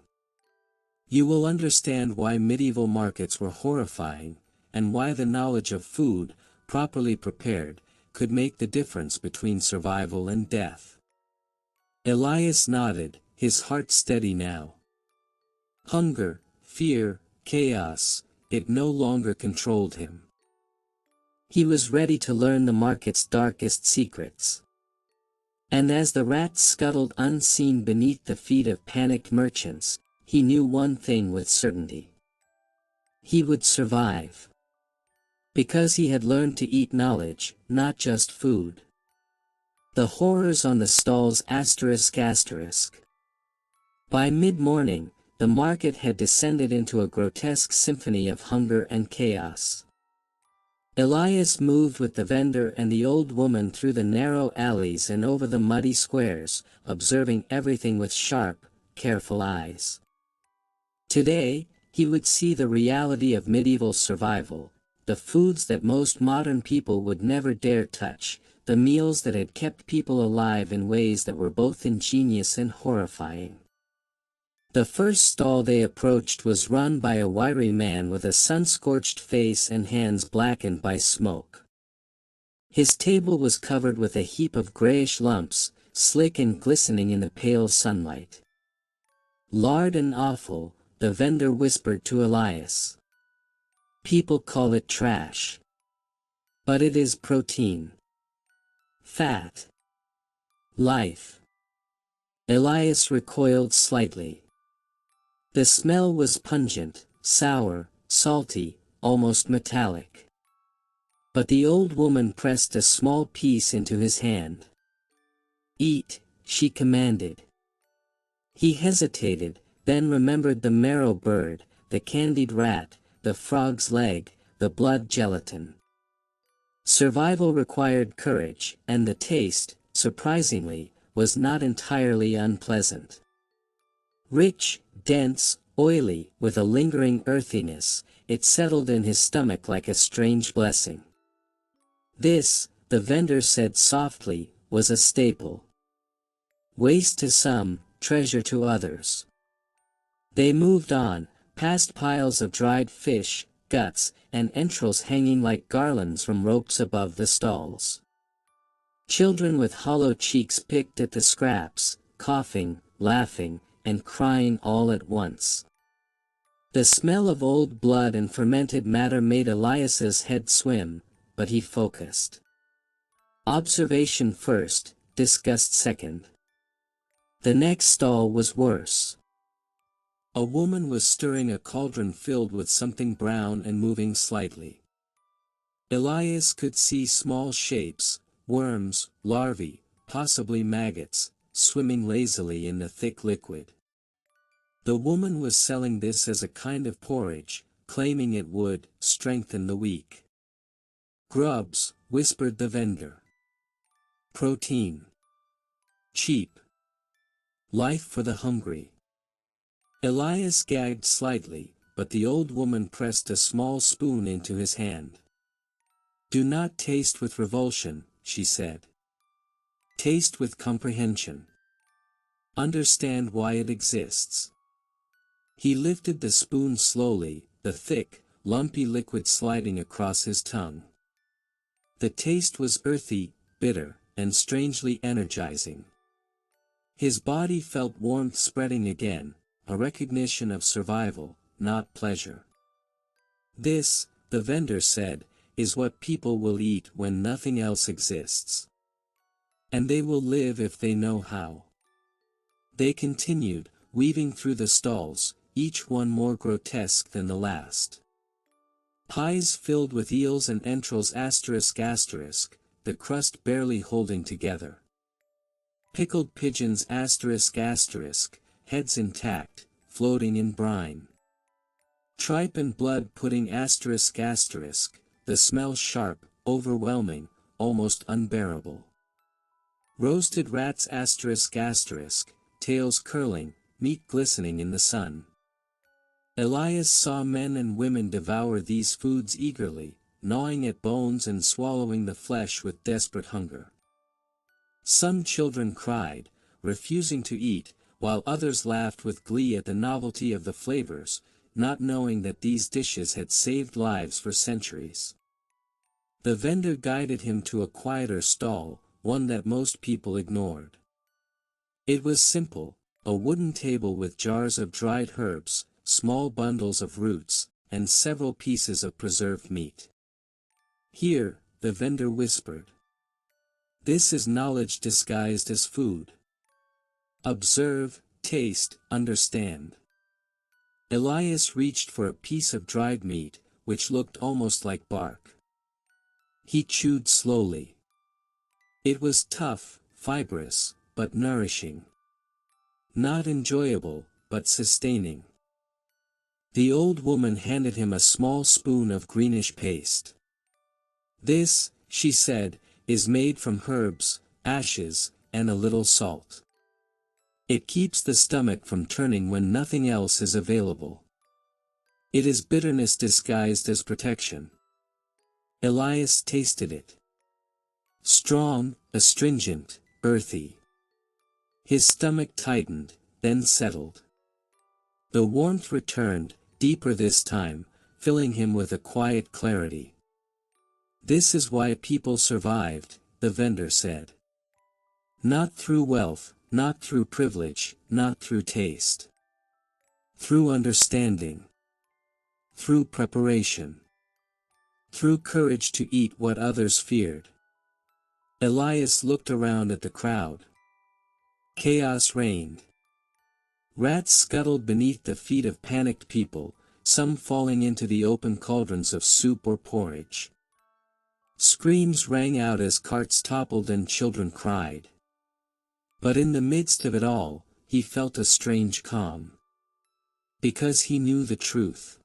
You will understand why medieval markets were horrifying, and why the knowledge of food, properly prepared, could make the difference between survival and death." Elias nodded, his heart steady now. Hunger, fear, chaos, it no longer controlled him. He was ready to learn the market's darkest secrets. And as the rats scuttled unseen beneath the feet of panicked merchants, he knew one thing with certainty. He would survive. Because he had learned to eat knowledge, not just food. The horrors on the stalls ***. By mid-morning, the market had descended into a grotesque symphony of hunger and chaos. Elias moved with the vendor and the old woman through the narrow alleys and over the muddy squares, observing everything with sharp, careful eyes. Today, he would see the reality of medieval survival, the foods that most modern people would never dare touch, the meals that had kept people alive in ways that were both ingenious and horrifying. The first stall they approached was run by a wiry man with a sun-scorched face and hands blackened by smoke. His table was covered with a heap of grayish lumps, slick and glistening in the pale sunlight. "Lard and offal," the vendor whispered to Elias. "People call it trash. But it is protein. Fat. Life." Elias recoiled slightly. The smell was pungent, sour, salty, almost metallic. But the old woman pressed a small piece into his hand. "Eat," she commanded. He hesitated, then remembered the marrow bird, the candied rat, the frog's leg, the blood gelatin. Survival required courage, and the taste, surprisingly, was not entirely unpleasant. Rich, dense, oily, with a lingering earthiness, it settled in his stomach like a strange blessing. This, the vendor said softly, was a staple. Waste to some, treasure to others. They moved on, past piles of dried fish, guts, and entrails hanging like garlands from ropes above the stalls. Children with hollow cheeks picked at the scraps, coughing, laughing, and crying all at once. The smell of old blood and fermented matter made Elias's head swim, but he focused. Observation first, disgust second. The next stall was worse. A woman was stirring a cauldron filled with something brown and moving slightly. Elias could see small shapes, worms, larvae, possibly maggots, swimming lazily in the thick liquid. The woman was selling this as a kind of porridge, claiming it would strengthen the weak. "Grubs," whispered the vendor. "Protein. Cheap. Life for the hungry." Elias gagged slightly, but the old woman pressed a small spoon into his hand. "Do not taste with revulsion," she said. "Taste with comprehension. Understand why it exists." He lifted the spoon slowly, the thick, lumpy liquid sliding across his tongue. The taste was earthy, bitter, and strangely energizing. His body felt warmth spreading again, a recognition of survival, not pleasure. "This," the vendor said, "is what people will eat when nothing else exists. And they will live if they know how." They continued, weaving through the stalls, each one more grotesque than the last. Pies filled with eels and entrails ***, the crust barely holding together. Pickled pigeons ***, heads intact, floating in brine. Tripe and blood pudding ***, the smell sharp, overwhelming, almost unbearable. Roasted rats ***, tails curling, meat glistening in the sun. Elias saw men and women devour these foods eagerly, gnawing at bones and swallowing the flesh with desperate hunger. Some children cried, refusing to eat, while others laughed with glee at the novelty of the flavors, not knowing that these dishes had saved lives for centuries. The vendor guided him to a quieter stall, one that most people ignored. It was simple, a wooden table with jars of dried herbs, small bundles of roots, and several pieces of preserved meat. "Here," the vendor whispered. "This is knowledge disguised as food. Observe, taste, understand." Elias reached for a piece of dried meat, which looked almost like bark. He chewed slowly. It was tough, fibrous, but nourishing. Not enjoyable, but sustaining. The old woman handed him a small spoon of greenish paste. "This," she said, "is made from herbs, ashes, and a little salt. It keeps the stomach from turning when nothing else is available. It is bitterness disguised as protection." Elias tasted it. Strong, astringent, earthy. His stomach tightened, then settled. The warmth returned, deeper this time, filling him with a quiet clarity. "This is why people survived," the vendor said. "Not through wealth, not through privilege, not through taste. Through understanding. Through preparation. Through courage to eat what others feared." Elias looked around at the crowd. Chaos reigned. Rats scuttled beneath the feet of panicked people, some falling into the open cauldrons of soup or porridge. Screams rang out as carts toppled and children cried. But in the midst of it all, he felt a strange calm. Because he knew the truth.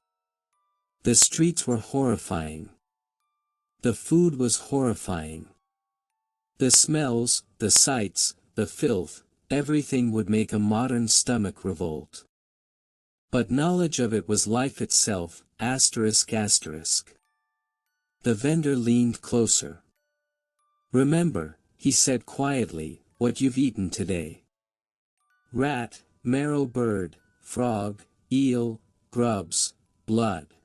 The streets were horrifying. The food was horrifying. The smells, the sights, the filth, everything would make a modern stomach revolt. But knowledge of it was life itself, asterisk asterisk. The vendor leaned closer. "Remember," he said quietly, "what you've eaten today. Rat, marrow bird, frog, eel, grubs, blood.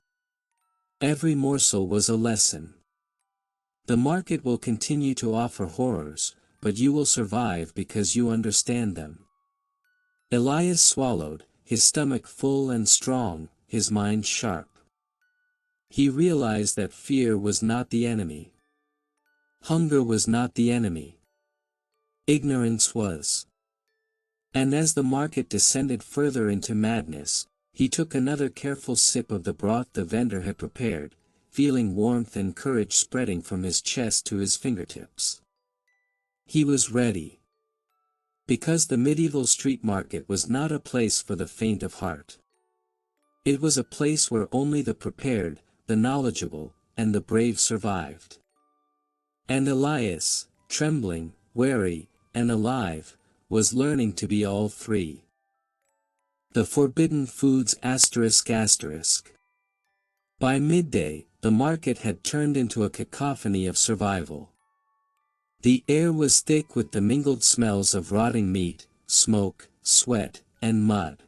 Every morsel was a lesson. The market will continue to offer horrors, but you will survive because you understand them." Elias swallowed, his stomach full and strong, his mind sharp. He realized that fear was not the enemy. Hunger was not the enemy. Ignorance was. And as the market descended further into madness, he took another careful sip of the broth the vendor had prepared, feeling warmth and courage spreading from his chest to his fingertips. He was ready. Because the medieval street market was not a place for the faint of heart. It was a place where only the prepared, the knowledgeable, and the brave survived. And Elias, trembling, wary, and alive, was learning to be all three. The forbidden foods asterisk asterisk. By midday, the market had turned into a cacophony of survival. The air was thick with the mingled smells of rotting meat, smoke, sweat, and mud.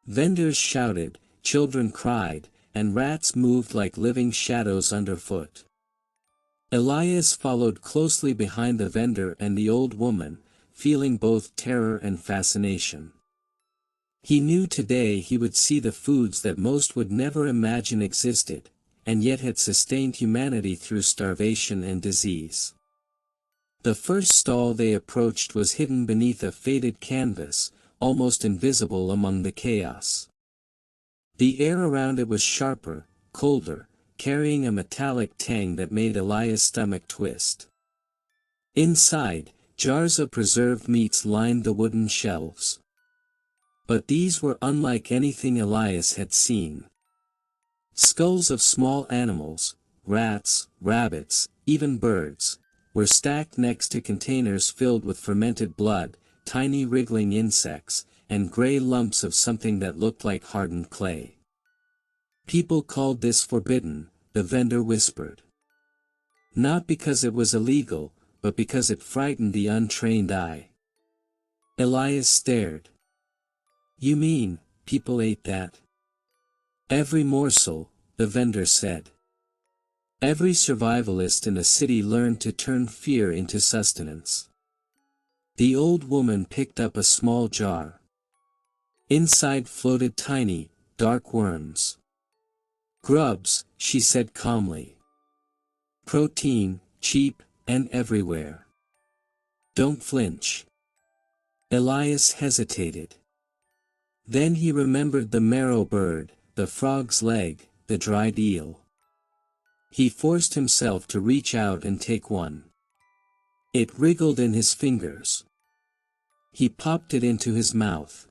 Vendors shouted, children cried, and rats moved like living shadows underfoot. Elias followed closely behind the vendor and the old woman, feeling both terror and fascination. He knew today he would see the foods that most would never imagine existed, and yet had sustained humanity through starvation and disease. The first stall they approached was hidden beneath a faded canvas, almost invisible among the chaos. The air around it was sharper, colder, carrying a metallic tang that made Elias' stomach twist. Inside, jars of preserved meats lined the wooden shelves. But these were unlike anything Elias had seen. Skulls of small animals, rats, rabbits, even birds, were stacked next to containers filled with fermented blood, tiny wriggling insects, and gray lumps of something that looked like hardened clay. People called this forbidden, the vendor whispered. Not because it was illegal, but because it frightened the untrained eye. Elias stared. You mean, people ate that? Every morsel, the vendor said. Every survivalist in a city learned to turn fear into sustenance. The old woman picked up a small jar. Inside floated tiny, dark worms. Grubs, she said calmly. Protein, cheap, and everywhere. Don't flinch. Elias hesitated. Then he remembered the marrow bird, the frog's leg, the dried eel. He forced himself to reach out and take one. It wriggled in his fingers. He popped it into his mouth.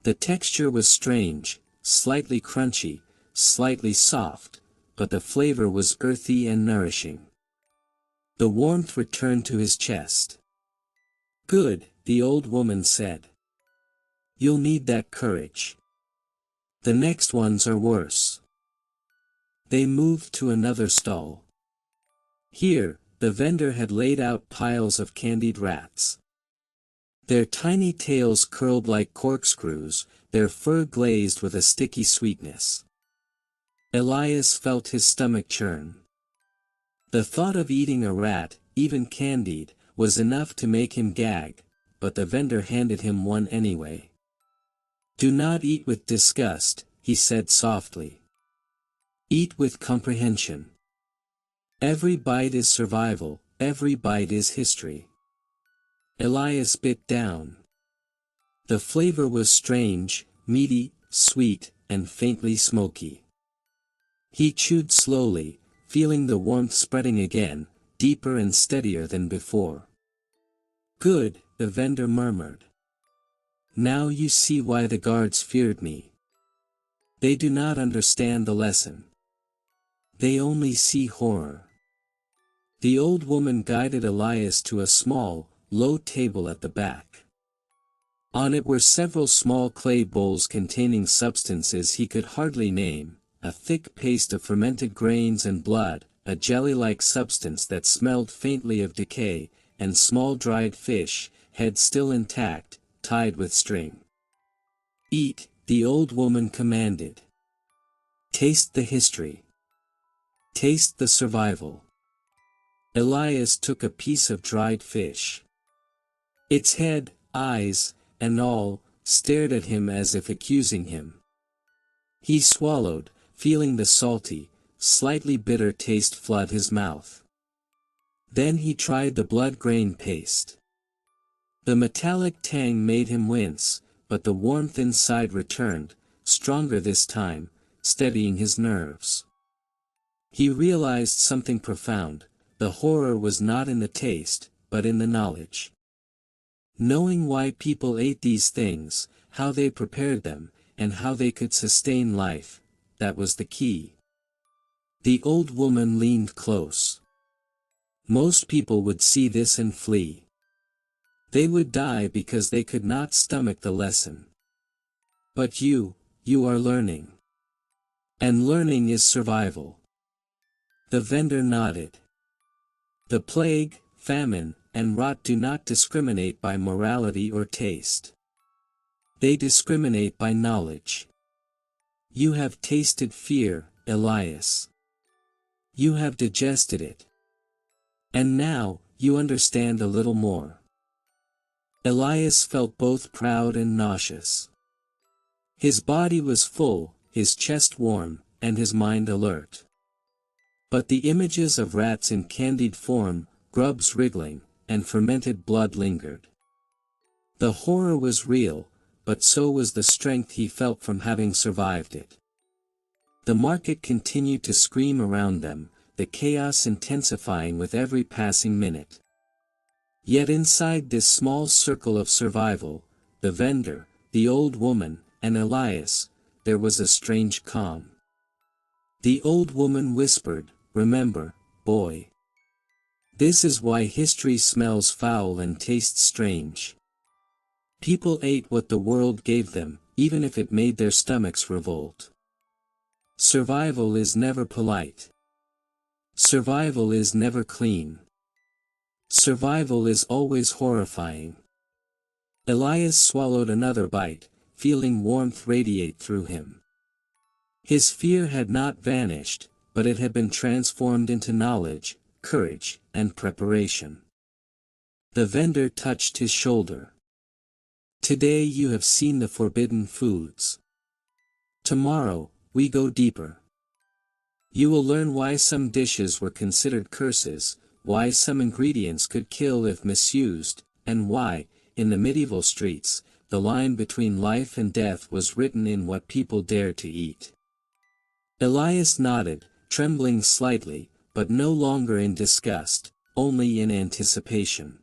The texture was strange, slightly crunchy, slightly soft, but the flavor was earthy and nourishing. The warmth returned to his chest. Good, the old woman said. You'll need that courage. The next ones are worse. They moved to another stall. Here, the vendor had laid out piles of candied rats. Their tiny tails curled like corkscrews, their fur glazed with a sticky sweetness. Elias felt his stomach churn. The thought of eating a rat, even candied, was enough to make him gag, but the vendor handed him one anyway. Do not eat with disgust, he said softly. Eat with comprehension. Every bite is survival, every bite is history. Elias bit down. The flavor was strange, meaty, sweet, and faintly smoky. He chewed slowly, feeling the warmth spreading again, deeper and steadier than before. Good, the vendor murmured. Now you see why the guards feared me. They do not understand the lesson. They only see horror. The old woman guided Elias to a small, low table at the back. On it were several small clay bowls containing substances he could hardly name, a thick paste of fermented grains and blood, a jelly-like substance that smelled faintly of decay, and small dried fish, head still intact, tied with string. Eat, the old woman commanded. Taste the history. Taste the survival. Elias took a piece of dried fish. Its head, eyes, and all, stared at him as if accusing him. He swallowed, feeling the salty, slightly bitter taste flood his mouth. Then he tried the blood grain paste. The metallic tang made him wince, but the warmth inside returned, stronger this time, steadying his nerves. He realized something profound. The horror was not in the taste, but in the knowledge. Knowing why people ate these things, how they prepared them, and how they could sustain life, that was the key. The old woman leaned close. Most people would see this and flee. They would die because they could not stomach the lesson. But you are learning. And learning is survival. The vendor nodded. The plague, famine, and rot do not discriminate by morality or taste. They discriminate by knowledge. You have tasted fear, Elias. You have digested it. And now, you understand a little more. Elias felt both proud and nauseous. His body was full, his chest warm, and his mind alert. But the images of rats in candied form, grubs wriggling, and fermented blood lingered. The horror was real, but so was the strength he felt from having survived it. The market continued to scream around them, the chaos intensifying with every passing minute. Yet inside this small circle of survival, the vendor, the old woman, and Elias, there was a strange calm. The old woman whispered, "Remember, boy. This is why history smells foul and tastes strange. People ate what the world gave them, even if it made their stomachs revolt. Survival is never polite. Survival is never clean. Survival is always horrifying. Elias swallowed another bite, feeling warmth radiate through him. His fear had not vanished, but it had been transformed into knowledge, courage, and preparation. The vendor touched his shoulder. Today you have seen the forbidden foods. Tomorrow, we go deeper. You will learn why some dishes were considered curses, why some ingredients could kill if misused, and why, in the medieval streets, the line between life and death was written in what people dared to eat. Elias nodded, trembling slightly, but no longer in disgust, only in anticipation.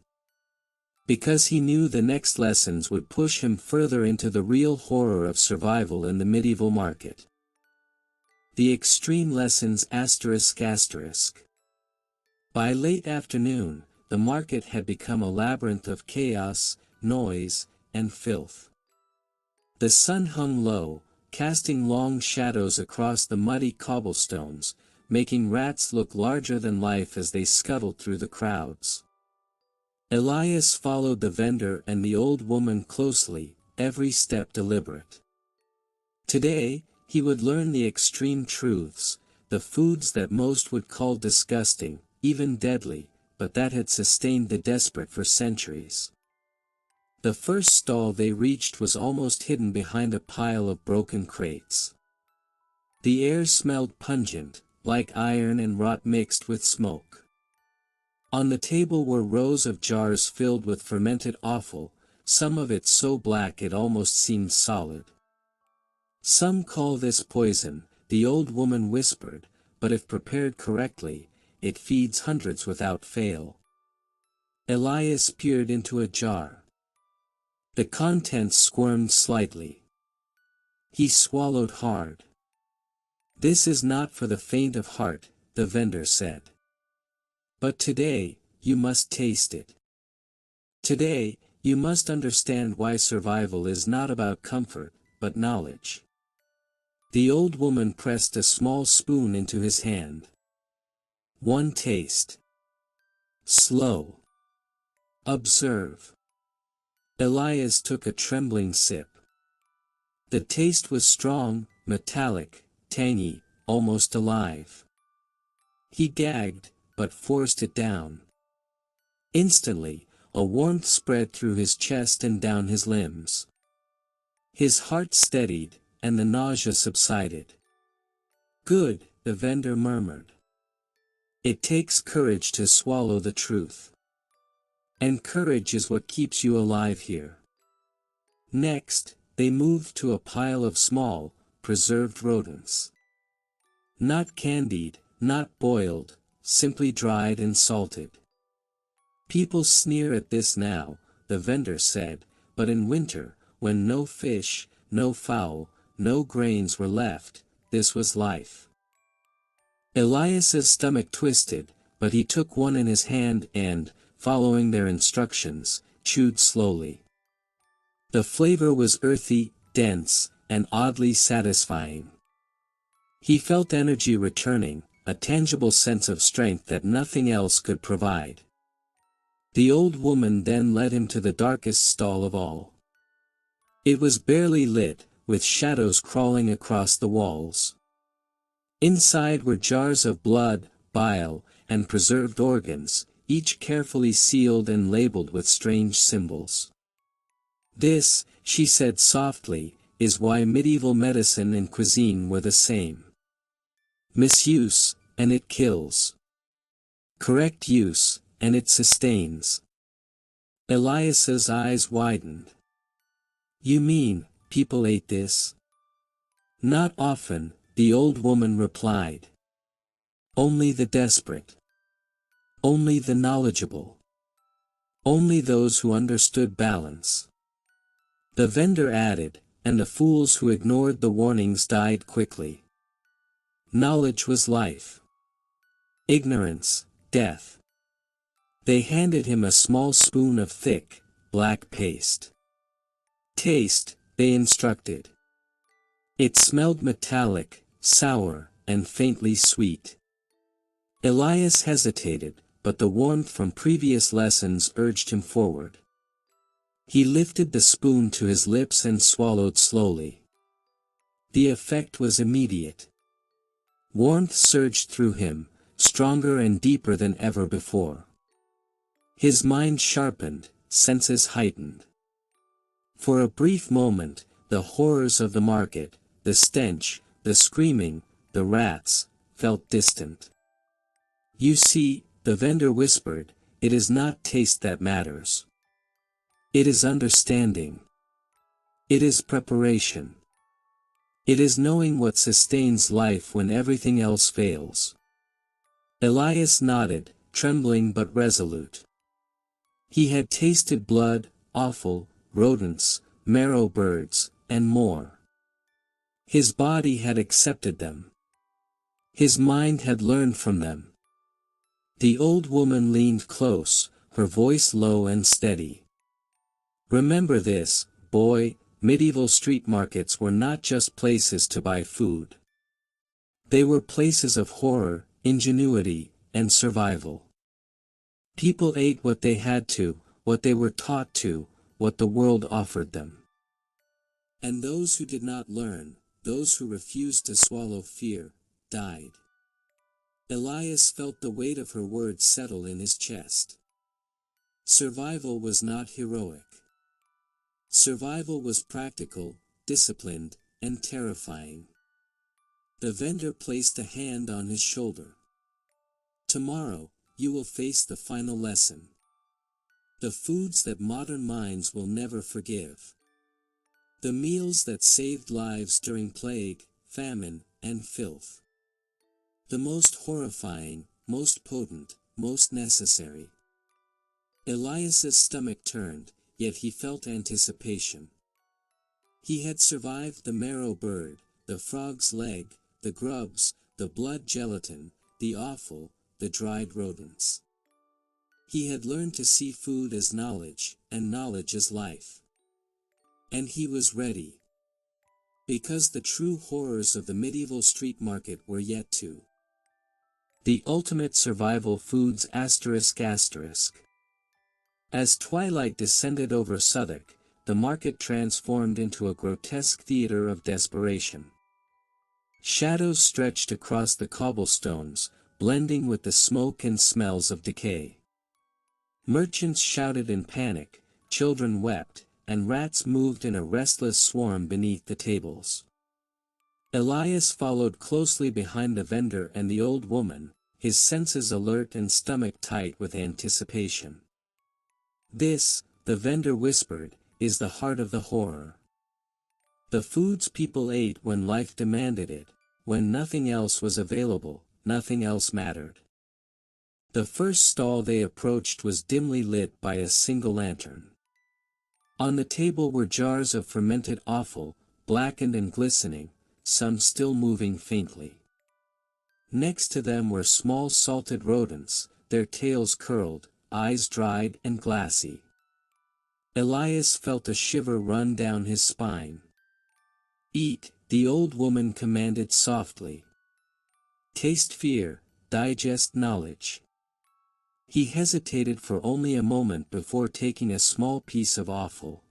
Because he knew the next lessons would push him further into the real horror of survival in the medieval market. The extreme lessons ***. By late afternoon, the market had become a labyrinth of chaos, noise, and filth. The sun hung low, casting long shadows across the muddy cobblestones, making rats look larger than life as they scuttled through the crowds. Elias followed the vendor and the old woman closely, every step deliberate. Today, he would learn the extreme truths, the foods that most would call disgusting, even deadly, but that had sustained the desperate for centuries. The first stall they reached was almost hidden behind a pile of broken crates. The air smelled pungent, like iron and rot mixed with smoke. On the table were rows of jars filled with fermented offal, some of it so black it almost seemed solid. Some call this poison, the old woman whispered, but if prepared correctly, it feeds hundreds without fail. Elias peered into a jar. The contents squirmed slightly. He swallowed hard. "This is not for the faint of heart," the vendor said. "But today, you must taste it. Today, you must understand why survival is not about comfort, but knowledge." The old woman pressed a small spoon into his hand. "One taste. Slow. Observe." Elias took a trembling sip. The taste was strong, metallic, tangy, almost alive. He gagged, but forced it down. Instantly, a warmth spread through his chest and down his limbs. His heart steadied, and the nausea subsided. "Good," the vendor murmured. "It takes courage to swallow the truth. And courage is what keeps you alive here." Next, they moved to a pile of small, preserved rodents. Not candied, not boiled, simply dried and salted. "People sneer at this now," the vendor said, "but in winter, when no fish, no fowl, no grains were left, this was life." Elias's stomach twisted, but he took one in his hand and, following their instructions, chewed slowly. The flavor was earthy, dense, and oddly satisfying. He felt energy returning, a tangible sense of strength that nothing else could provide. The old woman then led him to the darkest stall of all. It was barely lit, with shadows crawling across the walls. Inside were jars of blood, bile, and preserved organs, each carefully sealed and labeled with strange symbols. "This," she said softly, "is why medieval medicine and cuisine were the same. Misuse, and it kills. Correct use, and it sustains." Elias's eyes widened. "You mean, people ate this?" "Not often," the old woman replied. "Only the desperate. Only the knowledgeable. Only those who understood balance." The vendor added, "And the fools who ignored the warnings died quickly. Knowledge was life. Ignorance, death." They handed him a small spoon of thick, black paste. Taste, they instructed. It smelled metallic, sour, and faintly sweet. Elias hesitated, but the warmth from previous lessons urged him forward. He lifted the spoon to his lips and swallowed slowly. The effect was immediate. Warmth surged through him, stronger and deeper than ever before. His mind sharpened, senses heightened. For a brief moment, the horrors of the market, the stench, the screaming, the rats, felt distant. You see, the vendor whispered, it is not taste that matters. It is understanding. It is preparation. It is knowing what sustains life when everything else fails. Elias nodded, trembling but resolute. He had tasted blood, offal, rodents, marrow birds, and more. His body had accepted them. His mind had learned from them. The old woman leaned close, her voice low and steady. Remember this, boy, medieval street markets were not just places to buy food. They were places of horror, ingenuity, and survival. People ate what they had to, what they were taught to, what the world offered them. And those who did not learn, those who refused to swallow fear, died. Elias felt the weight of her words settle in his chest. Survival was not heroic. Survival was practical, disciplined, and terrifying. The vendor placed a hand on his shoulder. Tomorrow, you will face the final lesson. The foods that modern minds will never forgive. The meals that saved lives during plague, famine, and filth. The most horrifying, most potent, most necessary. Elias's stomach turned, yet he felt anticipation. He had survived the marrow bird, the frog's leg, the grubs, the blood gelatin, the offal, the dried rodents. He had learned to see food as knowledge, and knowledge as life. And he was ready. Because the true horrors of the medieval street market were yet to. The ultimate survival foods ****. As twilight descended over Southwark, the market transformed into a grotesque theater of desperation. Shadows stretched across the cobblestones, blending with the smoke and smells of decay. Merchants shouted in panic, children wept, and rats moved in a restless swarm beneath the tables. Elias followed closely behind the vendor and the old woman, his senses alert and stomach tight with anticipation. This, the vendor whispered, is the heart of the horror. The foods people ate when life demanded it, when nothing else was available, nothing else mattered. The first stall they approached was dimly lit by a single lantern. On the table were jars of fermented offal, blackened and glistening, some still moving faintly. Next to them were small salted rodents, their tails curled, eyes dried and glassy. Elias felt a shiver run down his spine. Eat, the old woman commanded softly. Taste fear, digest knowledge. He hesitated for only a moment before taking a small piece of offal.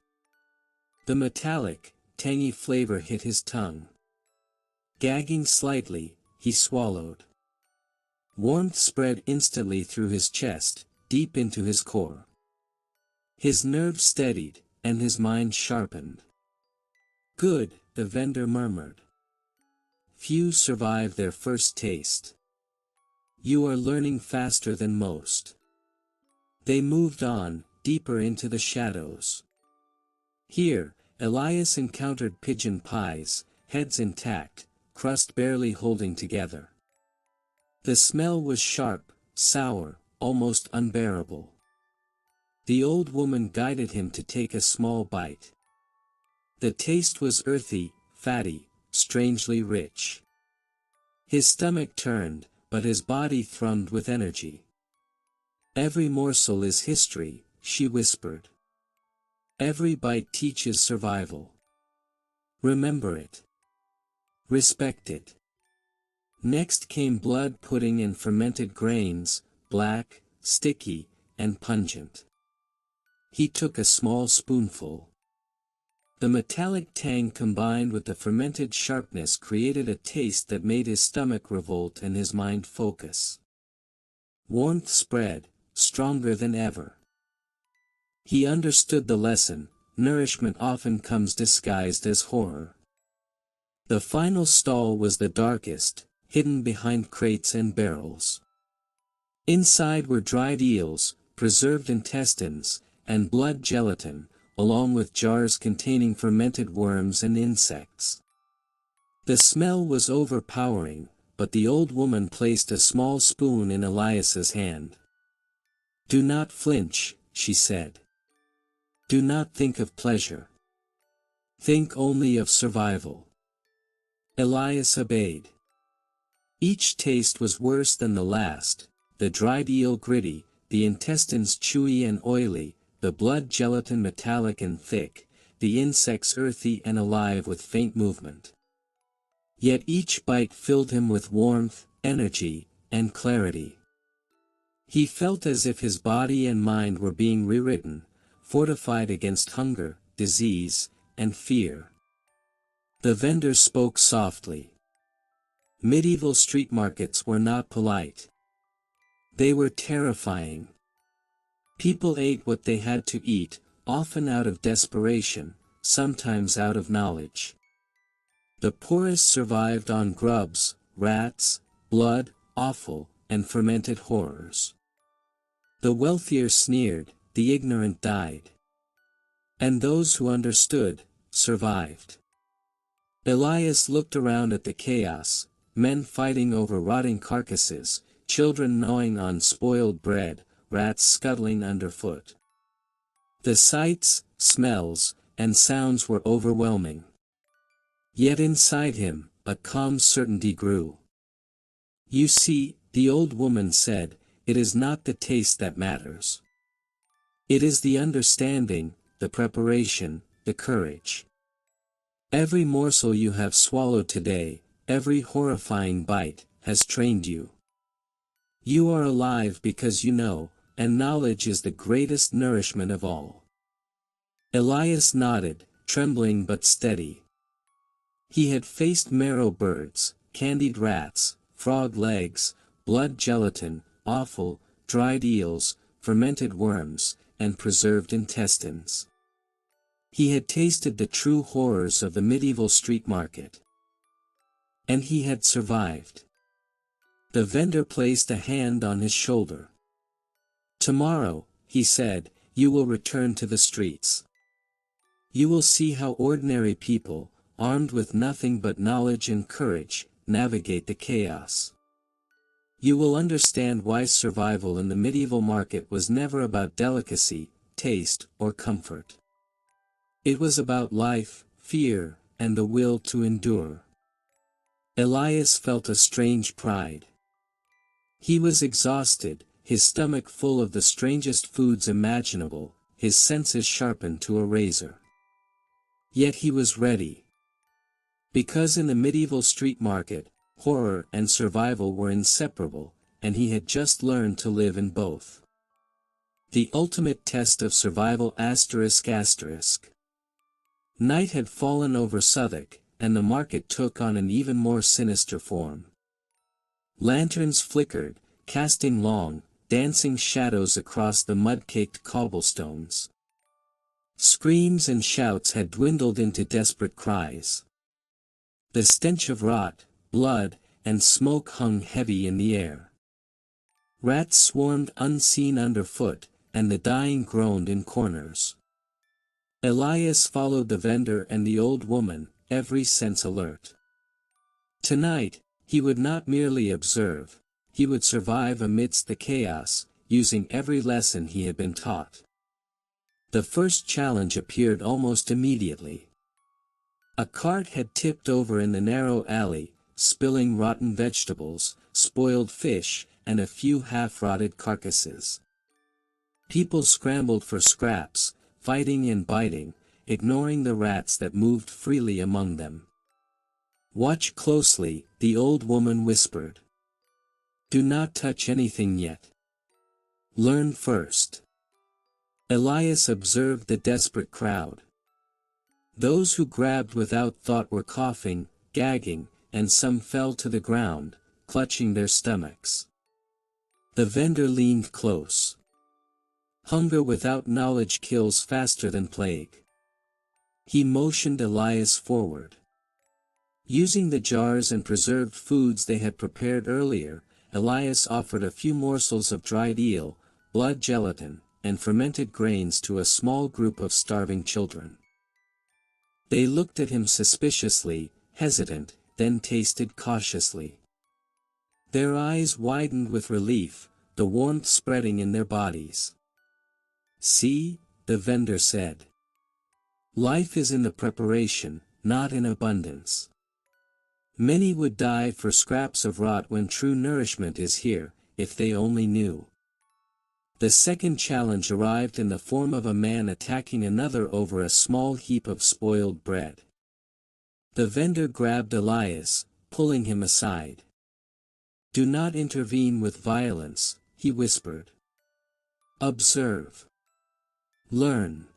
The metallic, tangy flavor hit his tongue. Gagging slightly, he swallowed. Warmth spread instantly through his chest, deep into his core. His nerves steadied, and his mind sharpened. Good, the vendor murmured. Few survive their first taste. You are learning faster than most. They moved on, deeper into the shadows. Here, Elias encountered pigeon pies, heads intact, crust barely holding together. The smell was sharp, sour, almost unbearable. The old woman guided him to take a small bite. The taste was earthy, fatty, strangely rich. His stomach turned, but his body thrummed with energy. Every morsel is history, she whispered. Every bite teaches survival. Remember it. Respect it. Next came blood pudding and fermented grains, black, sticky, and pungent. He took a small spoonful. The metallic tang combined with the fermented sharpness created a taste that made his stomach revolt and his mind focus. Warmth spread, stronger than ever. He understood the lesson: nourishment often comes disguised as horror. The final stall was the darkest, hidden behind crates and barrels. Inside were dried eels, preserved intestines, and blood gelatin, along with jars containing fermented worms and insects. The smell was overpowering, but the old woman placed a small spoon in Elias's hand. "Do not flinch," she said. "Do not think of pleasure. Think only of survival." Elias obeyed. Each taste was worse than the last, the dried eel gritty, the intestines chewy and oily, the blood gelatin metallic and thick, the insects earthy and alive with faint movement. Yet each bite filled him with warmth, energy, and clarity. He felt as if his body and mind were being rewritten, fortified against hunger, disease, and fear. The vendor spoke softly. Medieval street markets were not polite. They were terrifying. People ate what they had to eat, often out of desperation, sometimes out of knowledge. The poorest survived on grubs, rats, blood, offal, and fermented horrors. The wealthier sneered, the ignorant died. And those who understood, survived. Elias looked around at the chaos, men fighting over rotting carcasses, children gnawing on spoiled bread, rats scuttling underfoot. The sights, smells, and sounds were overwhelming. Yet inside him, a calm certainty grew. "You see," the old woman said, "it is not the taste that matters. It is the understanding, the preparation, the courage. Every morsel you have swallowed today, every horrifying bite, has trained you. You are alive because you know, and knowledge is the greatest nourishment of all." Elias nodded, trembling but steady. He had faced marrow birds, candied rats, frog legs, blood gelatin, offal, dried eels, fermented worms, and preserved intestines. He had tasted the true horrors of the medieval street market. And he had survived. The vendor placed a hand on his shoulder. "Tomorrow," he said, "you will return to the streets. You will see how ordinary people, armed with nothing but knowledge and courage, navigate the chaos. You will understand why survival in the medieval market was never about delicacy, taste, or comfort. It was about life, fear, and the will to endure." Elias felt a strange pride. He was exhausted, his stomach full of the strangest foods imaginable, his senses sharpened to a razor. Yet he was ready. Because in the medieval street market, horror and survival were inseparable, and he had just learned to live in both. The ultimate test of survival ***. Night had fallen over Southwark, and the market took on an even more sinister form. Lanterns flickered, casting long, dancing shadows across the mud-caked cobblestones. Screams and shouts had dwindled into desperate cries. The stench of rot, blood, and smoke hung heavy in the air. Rats swarmed unseen underfoot, and the dying groaned in corners. Elias followed the vendor and the old woman, every sense alert. Tonight, he would not merely observe, he would survive amidst the chaos, using every lesson he had been taught. The first challenge appeared almost immediately. A cart had tipped over in the narrow alley, spilling rotten vegetables, spoiled fish, and a few half-rotted carcasses. People scrambled for scraps, fighting and biting, ignoring the rats that moved freely among them. "Watch closely," the old woman whispered. "Do not touch anything yet. Learn first." Elias observed the desperate crowd. Those who grabbed without thought were coughing, gagging, and some fell to the ground, clutching their stomachs. The vendor leaned close. "Hunger without knowledge kills faster than plague." He motioned Elias forward. Using the jars and preserved foods they had prepared earlier, Elias offered a few morsels of dried eel, blood gelatin, and fermented grains to a small group of starving children. They looked at him suspiciously, hesitant, then tasted cautiously. Their eyes widened with relief, the warmth spreading in their bodies. "See," the vendor said. "Life is in the preparation, not in abundance. Many would die for scraps of rot when true nourishment is here, if they only knew." The second challenge arrived in the form of a man attacking another over a small heap of spoiled bread. The vendor grabbed Elias, pulling him aside. "Do not intervene with violence," he whispered. "Observe. Learn.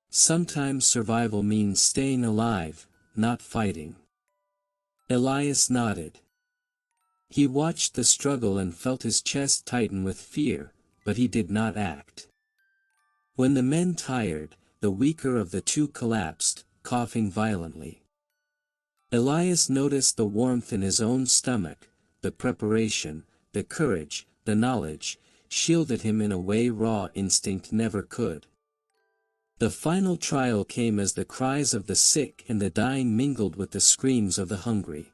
Sometimes survival means staying alive, not fighting." Elias nodded. He watched the struggle and felt his chest tighten with fear, but he did not act. When the men tired, the weaker of the two collapsed, coughing violently. Elias noticed the warmth in his own stomach, the preparation, the courage, the knowledge, shielded him in a way raw instinct never could. The final trial came as the cries of the sick and the dying mingled with the screams of the hungry.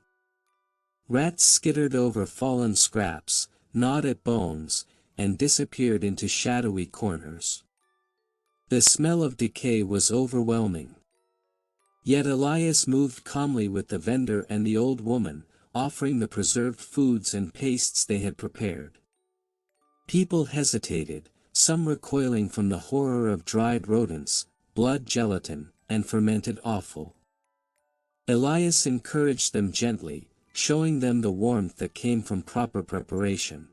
Rats skittered over fallen scraps, gnawed at bones, and disappeared into shadowy corners. The smell of decay was overwhelming. Yet Elias moved calmly with the vendor and the old woman, offering the preserved foods and pastes they had prepared. People hesitated, some recoiling from the horror of dried rodents, blood gelatin, and fermented offal. Elias encouraged them gently, showing them the warmth that came from proper preparation.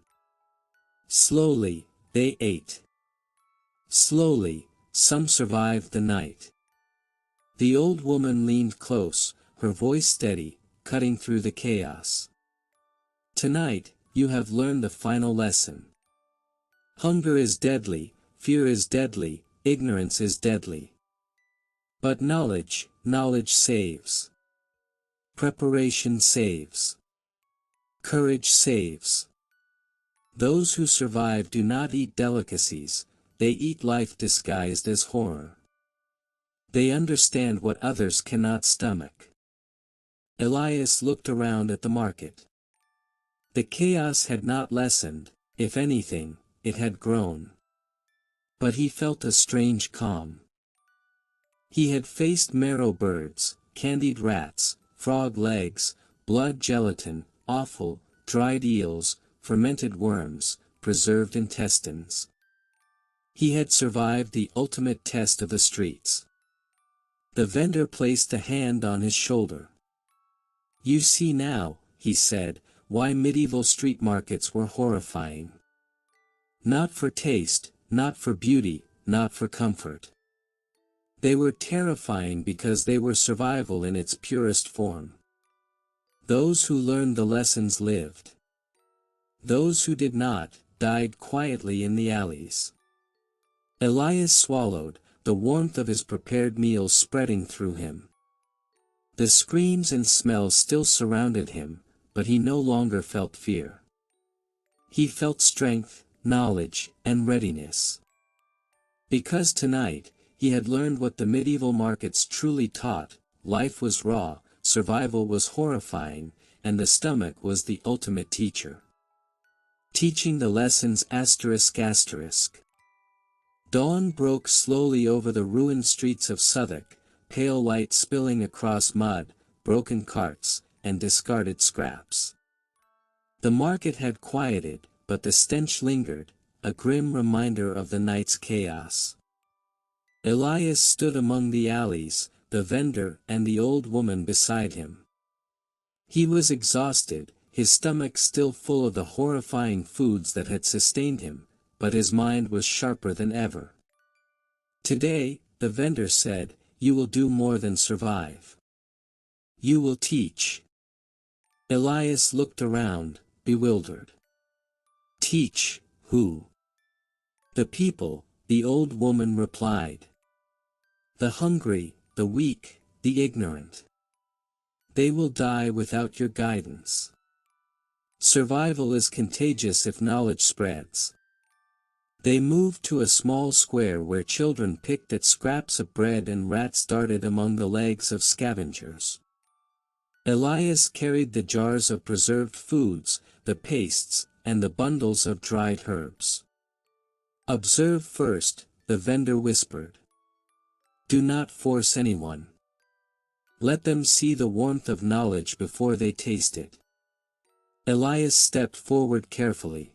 Slowly, they ate. Slowly, some survived the night. The old woman leaned close, her voice steady, cutting through the chaos. "Tonight, you have learned the final lesson. Hunger is deadly, fear is deadly, ignorance is deadly. But knowledge saves. Preparation saves. Courage saves. Those who survive do not eat delicacies, they eat life disguised as horror. They understand what others cannot stomach." Elias looked around at the market. The chaos had not lessened, if anything, it had grown. But he felt a strange calm. He had faced marrow birds, candied rats, frog legs, blood gelatin, offal, dried eels, fermented worms, preserved intestines. He had survived the ultimate test of the streets. The vendor placed a hand on his shoulder. "You see now," he said, "why medieval street markets were horrifying. Not for taste, not for beauty, not for comfort. They were terrifying because they were survival in its purest form. Those who learned the lessons lived. Those who did not, died quietly in the alleys." Elias swallowed, the warmth of his prepared meals spreading through him. The screams and smells still surrounded him, but he no longer felt fear. He felt strength, knowledge, and readiness. Because tonight, he had learned what the medieval markets truly taught: life was raw, survival was horrifying, and the stomach was the ultimate teacher. Teaching the lessons ***. Dawn broke slowly over the ruined streets of Southwark, pale light spilling across mud, broken carts, and discarded scraps. The market had quieted, but the stench lingered, a grim reminder of the night's chaos. Elias stood among the alleys, the vendor and the old woman beside him. He was exhausted, his stomach still full of the horrifying foods that had sustained him, but his mind was sharper than ever. Today, the vendor said, you will do more than survive. You will teach. Elias looked around, bewildered. Teach, who? The people, the old woman replied. The hungry, the weak, the ignorant. They will die without your guidance. Survival is contagious if knowledge spreads. They moved to a small square where children picked at scraps of bread and rats darted among the legs of scavengers. Elias carried the jars of preserved foods, the pastes, and the bundles of dried herbs. Observe first, the vendor whispered. Do not force anyone. Let them see the warmth of knowledge before they taste it. Elias stepped forward carefully.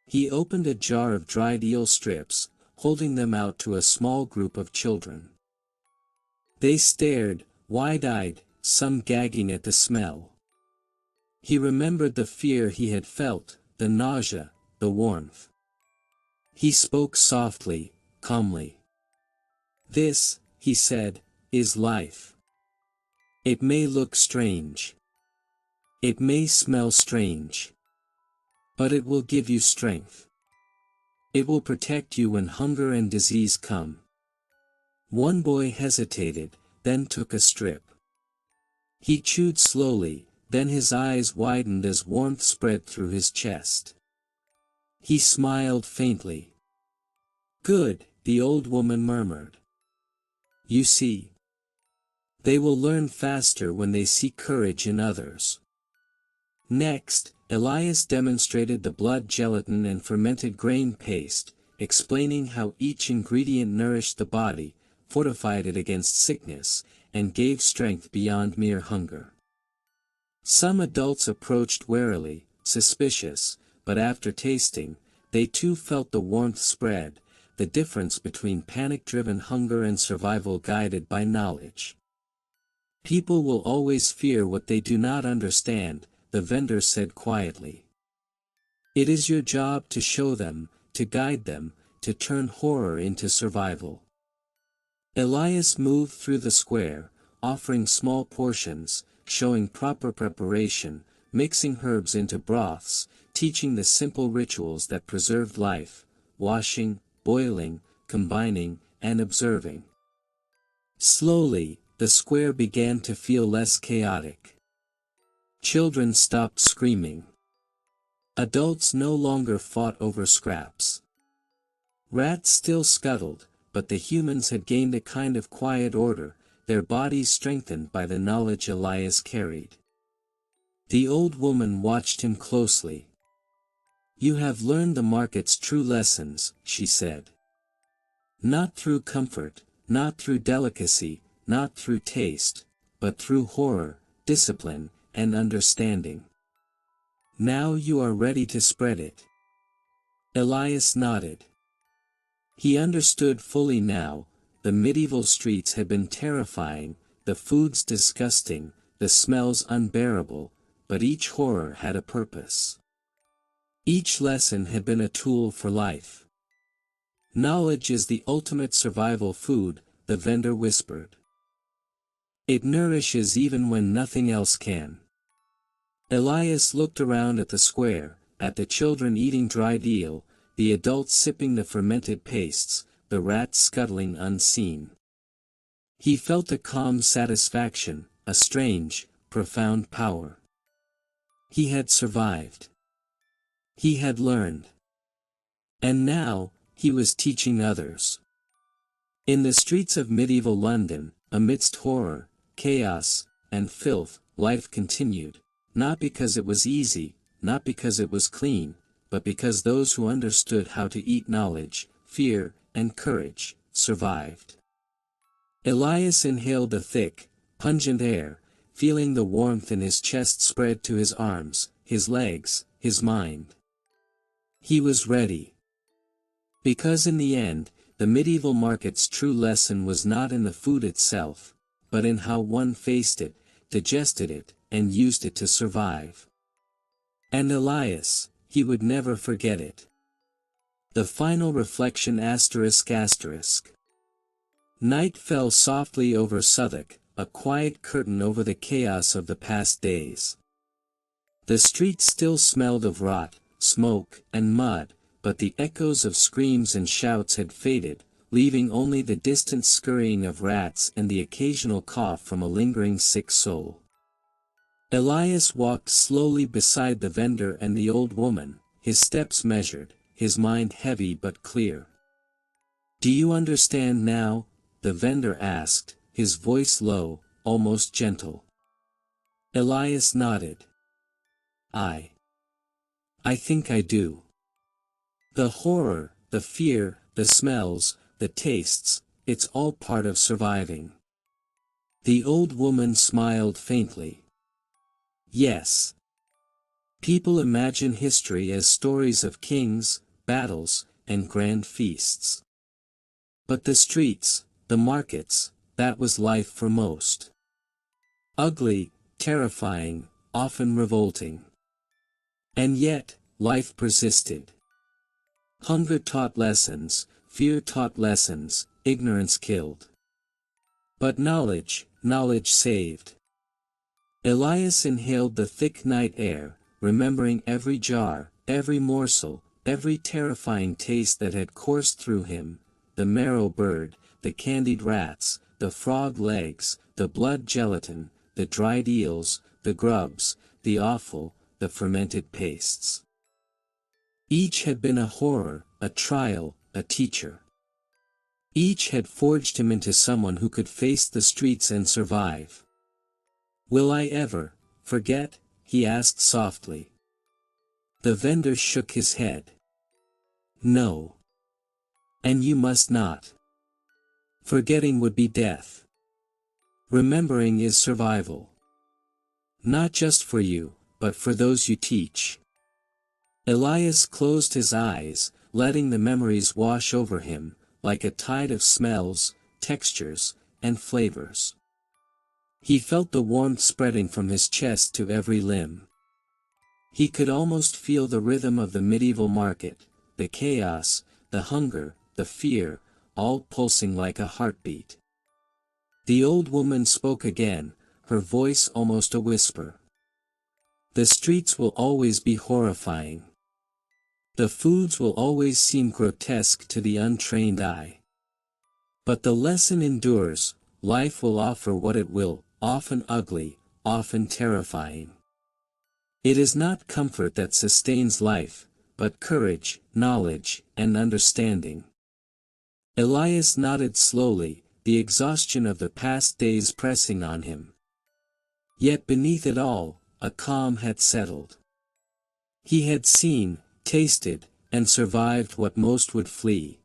He opened a jar of dried eel strips, holding them out to a small group of children. They stared, wide-eyed, some gagging at the smell. He remembered the fear he had felt, the nausea, the warmth. He spoke softly, calmly. This, he said, is life. It may look strange. It may smell strange. But it will give you strength. It will protect you when hunger and disease come. One boy hesitated, then took a strip. He chewed slowly, then his eyes widened as warmth spread through his chest. He smiled faintly. Good, the old woman murmured. You see. They will learn faster when they see courage in others. Next, Elias demonstrated the blood gelatin and fermented grain paste, explaining how each ingredient nourished the body, fortified it against sickness, and gave strength beyond mere hunger. Some adults approached warily, suspicious, but after tasting, they too felt the warmth spread, the difference between panic-driven hunger and survival guided by knowledge. People will always fear what they do not understand, the vendor said quietly. It is your job to show them, to guide them, to turn horror into survival. Elias moved through the square, offering small portions, showing proper preparation, mixing herbs into broths, teaching the simple rituals that preserved life, washing, boiling, combining, and observing. Slowly, the square began to feel less chaotic. Children stopped screaming. Adults no longer fought over scraps. Rats still scuttled, but the humans had gained a kind of quiet order, their bodies strengthened by the knowledge Elias carried. The old woman watched him closely. You have learned the market's true lessons, she said. Not through comfort, not through delicacy, not through taste, but through horror, discipline, and understanding. Now you are ready to spread it. Elias nodded. He understood fully now, the medieval streets had been terrifying, the foods disgusting, the smells unbearable, but each horror had a purpose. Each lesson had been a tool for life. Knowledge is the ultimate survival food, the vendor whispered. It nourishes even when nothing else can. Elias looked around at the square, at the children eating dried eel, the adults sipping the fermented pastes, the rats scuttling unseen. He felt a calm satisfaction, a strange, profound power. He had survived. He had learned. And now, he was teaching others. In the streets of medieval London, amidst horror, chaos, and filth, life continued, not because it was easy, not because it was clean, but because those who understood how to eat knowledge, fear, and courage, survived. Elias inhaled the thick, pungent air, feeling the warmth in his chest spread to his arms, his legs, his mind. He was ready. Because in the end, the medieval market's true lesson was not in the food itself, but in how one faced it, digested it, and used it to survive. And Elias, he would never forget it. The final reflection ****. Night fell softly over Southwark, a quiet curtain over the chaos of the past days. The streets still smelled of rot, smoke, and mud, but the echoes of screams and shouts had faded, leaving only the distant scurrying of rats and the occasional cough from a lingering sick soul. Elias walked slowly beside the vendor and the old woman, his steps measured, his mind heavy but clear. "Do you understand now?" the vendor asked, his voice low, almost gentle. Elias nodded. I think I do. The horror, the fear, the smells, the tastes, it's all part of surviving." The old woman smiled faintly. "Yes. People imagine history as stories of kings, battles, and grand feasts. But the streets, the markets, that was life for most. Ugly, terrifying, often revolting. And yet, life persisted. Hunger taught lessons, fear taught lessons, ignorance killed. But knowledge saved." Elias inhaled the thick night air, remembering every jar, every morsel, every terrifying taste that had coursed through him, the marrow bird, the candied rats, the frog legs, the blood gelatin, the dried eels, the grubs, the offal, the fermented pastes. Each had been a horror, a trial, a teacher. Each had forged him into someone who could face the streets and survive. "Will I ever forget?" he asked softly. The vendor shook his head. "No. And you must not. Forgetting would be death. Remembering is survival. Not just for you, but for those you teach." Elias closed his eyes, letting the memories wash over him, like a tide of smells, textures, and flavors. He felt the warmth spreading from his chest to every limb. He could almost feel the rhythm of the medieval market, the chaos, the hunger, the fear, all pulsing like a heartbeat. The old woman spoke again, her voice almost a whisper. "The streets will always be horrifying. The foods will always seem grotesque to the untrained eye. But the lesson endures, life will offer what it will, often ugly, often terrifying. It is not comfort that sustains life, but courage, knowledge, and understanding." Elias nodded slowly, the exhaustion of the past days pressing on him. Yet beneath it all, a calm had settled. He had seen, tasted, and survived what most would flee.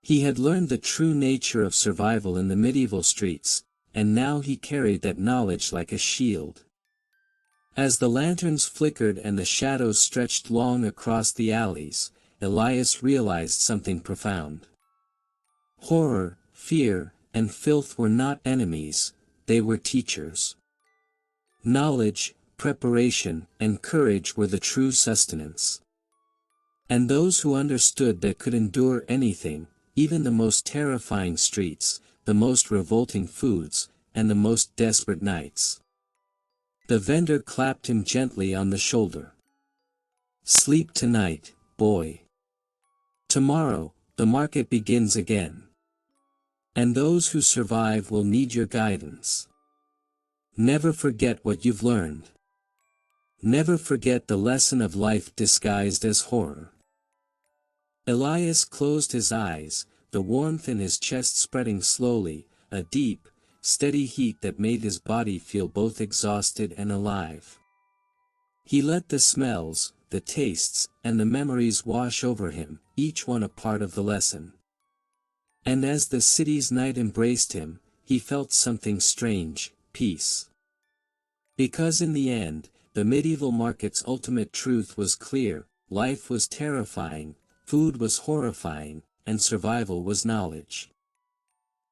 He had learned the true nature of survival in the medieval streets, and now he carried that knowledge like a shield. As the lanterns flickered and the shadows stretched long across the alleys, Elias realized something profound. Horror, fear, and filth were not enemies, they were teachers. Knowledge, preparation, and courage were the true sustenance. And those who understood that could endure anything, even the most terrifying streets, the most revolting foods, and the most desperate nights. The vendor clapped him gently on the shoulder. "Sleep tonight, boy. Tomorrow, the market begins again. And those who survive will need your guidance. Never forget what you've learned. Never forget the lesson of life disguised as horror." Elias closed his eyes, the warmth in his chest spreading slowly, a deep, steady heat that made his body feel both exhausted and alive. He let the smells, the tastes, and the memories wash over him, each one a part of the lesson. And as the city's night embraced him, he felt something strange, peace. Because in the end, the medieval market's ultimate truth was clear, life was terrifying, food was horrifying, and survival was knowledge.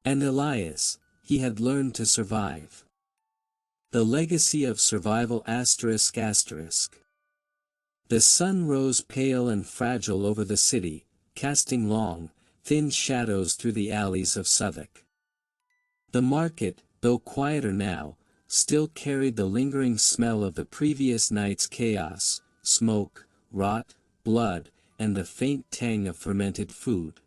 And Elias, he had learned to survive. The legacy of survival ****. The sun rose pale and fragile over the city, casting long, thin shadows through the alleys of Southwark. The market, though quieter now, still carried the lingering smell of the previous night's chaos, smoke, rot, blood, and the faint tang of fermented food.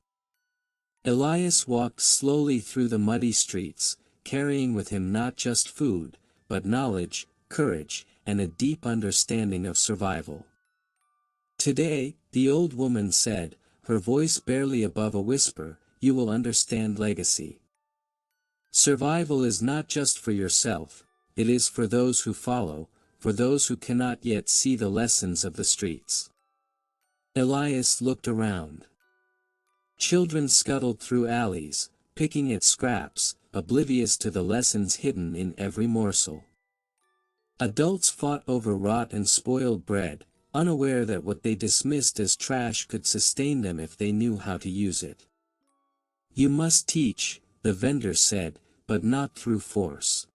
Elias walked slowly through the muddy streets, carrying with him not just food, but knowledge, courage, and a deep understanding of survival. "Today," the old woman said, her voice barely above a whisper, "you will understand legacy. Survival is not just for yourself, it is for those who follow, for those who cannot yet see the lessons of the streets." Elias looked around. Children scuttled through alleys, picking at scraps, oblivious to the lessons hidden in every morsel. Adults fought over rot and spoiled bread, unaware that what they dismissed as trash could sustain them if they knew how to use it. "You must teach," the vendor said, "but not through force.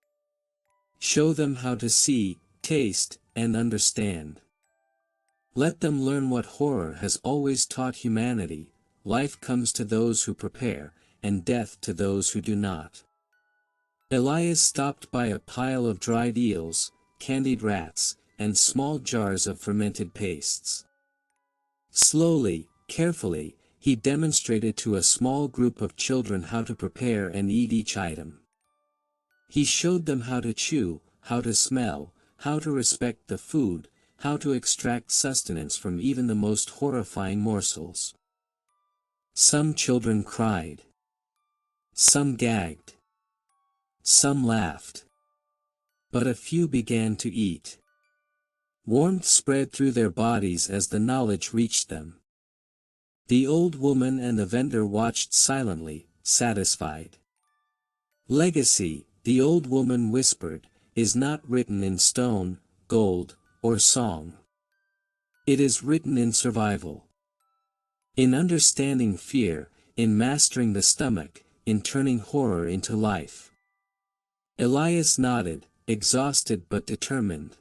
Show them how to see, taste, and understand. Let them learn what horror has always taught humanity: life comes to those who prepare, and death to those who do not." Elias stopped by a pile of dried eels, candied rats, and small jars of fermented pastes. Slowly, carefully, he demonstrated to a small group of children how to prepare and eat each item. He showed them how to chew, how to smell, how to respect the food, how to extract sustenance from even the most horrifying morsels. Some children cried. Some gagged. Some laughed. But a few began to eat. Warmth spread through their bodies as the knowledge reached them. The old woman and the vendor watched silently, satisfied. "Legacy," the old woman whispered, "is not written in stone, gold, or song. It is written in survival. In understanding fear, in mastering the stomach, in turning horror into life." Elias nodded, exhausted but determined.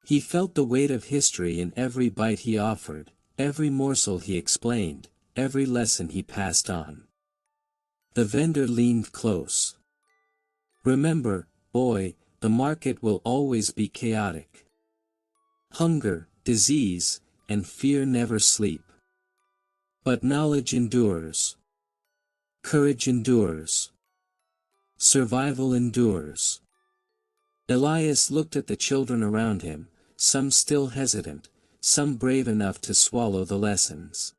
He felt the weight of history in every bite he offered, every morsel he explained, every lesson he passed on. The vendor leaned close. "Remember, boy, the market will always be chaotic. Hunger, disease, and fear never sleep. But knowledge endures. Courage endures. Survival endures." Elias looked at the children around him, some still hesitant, some brave enough to swallow the lessons.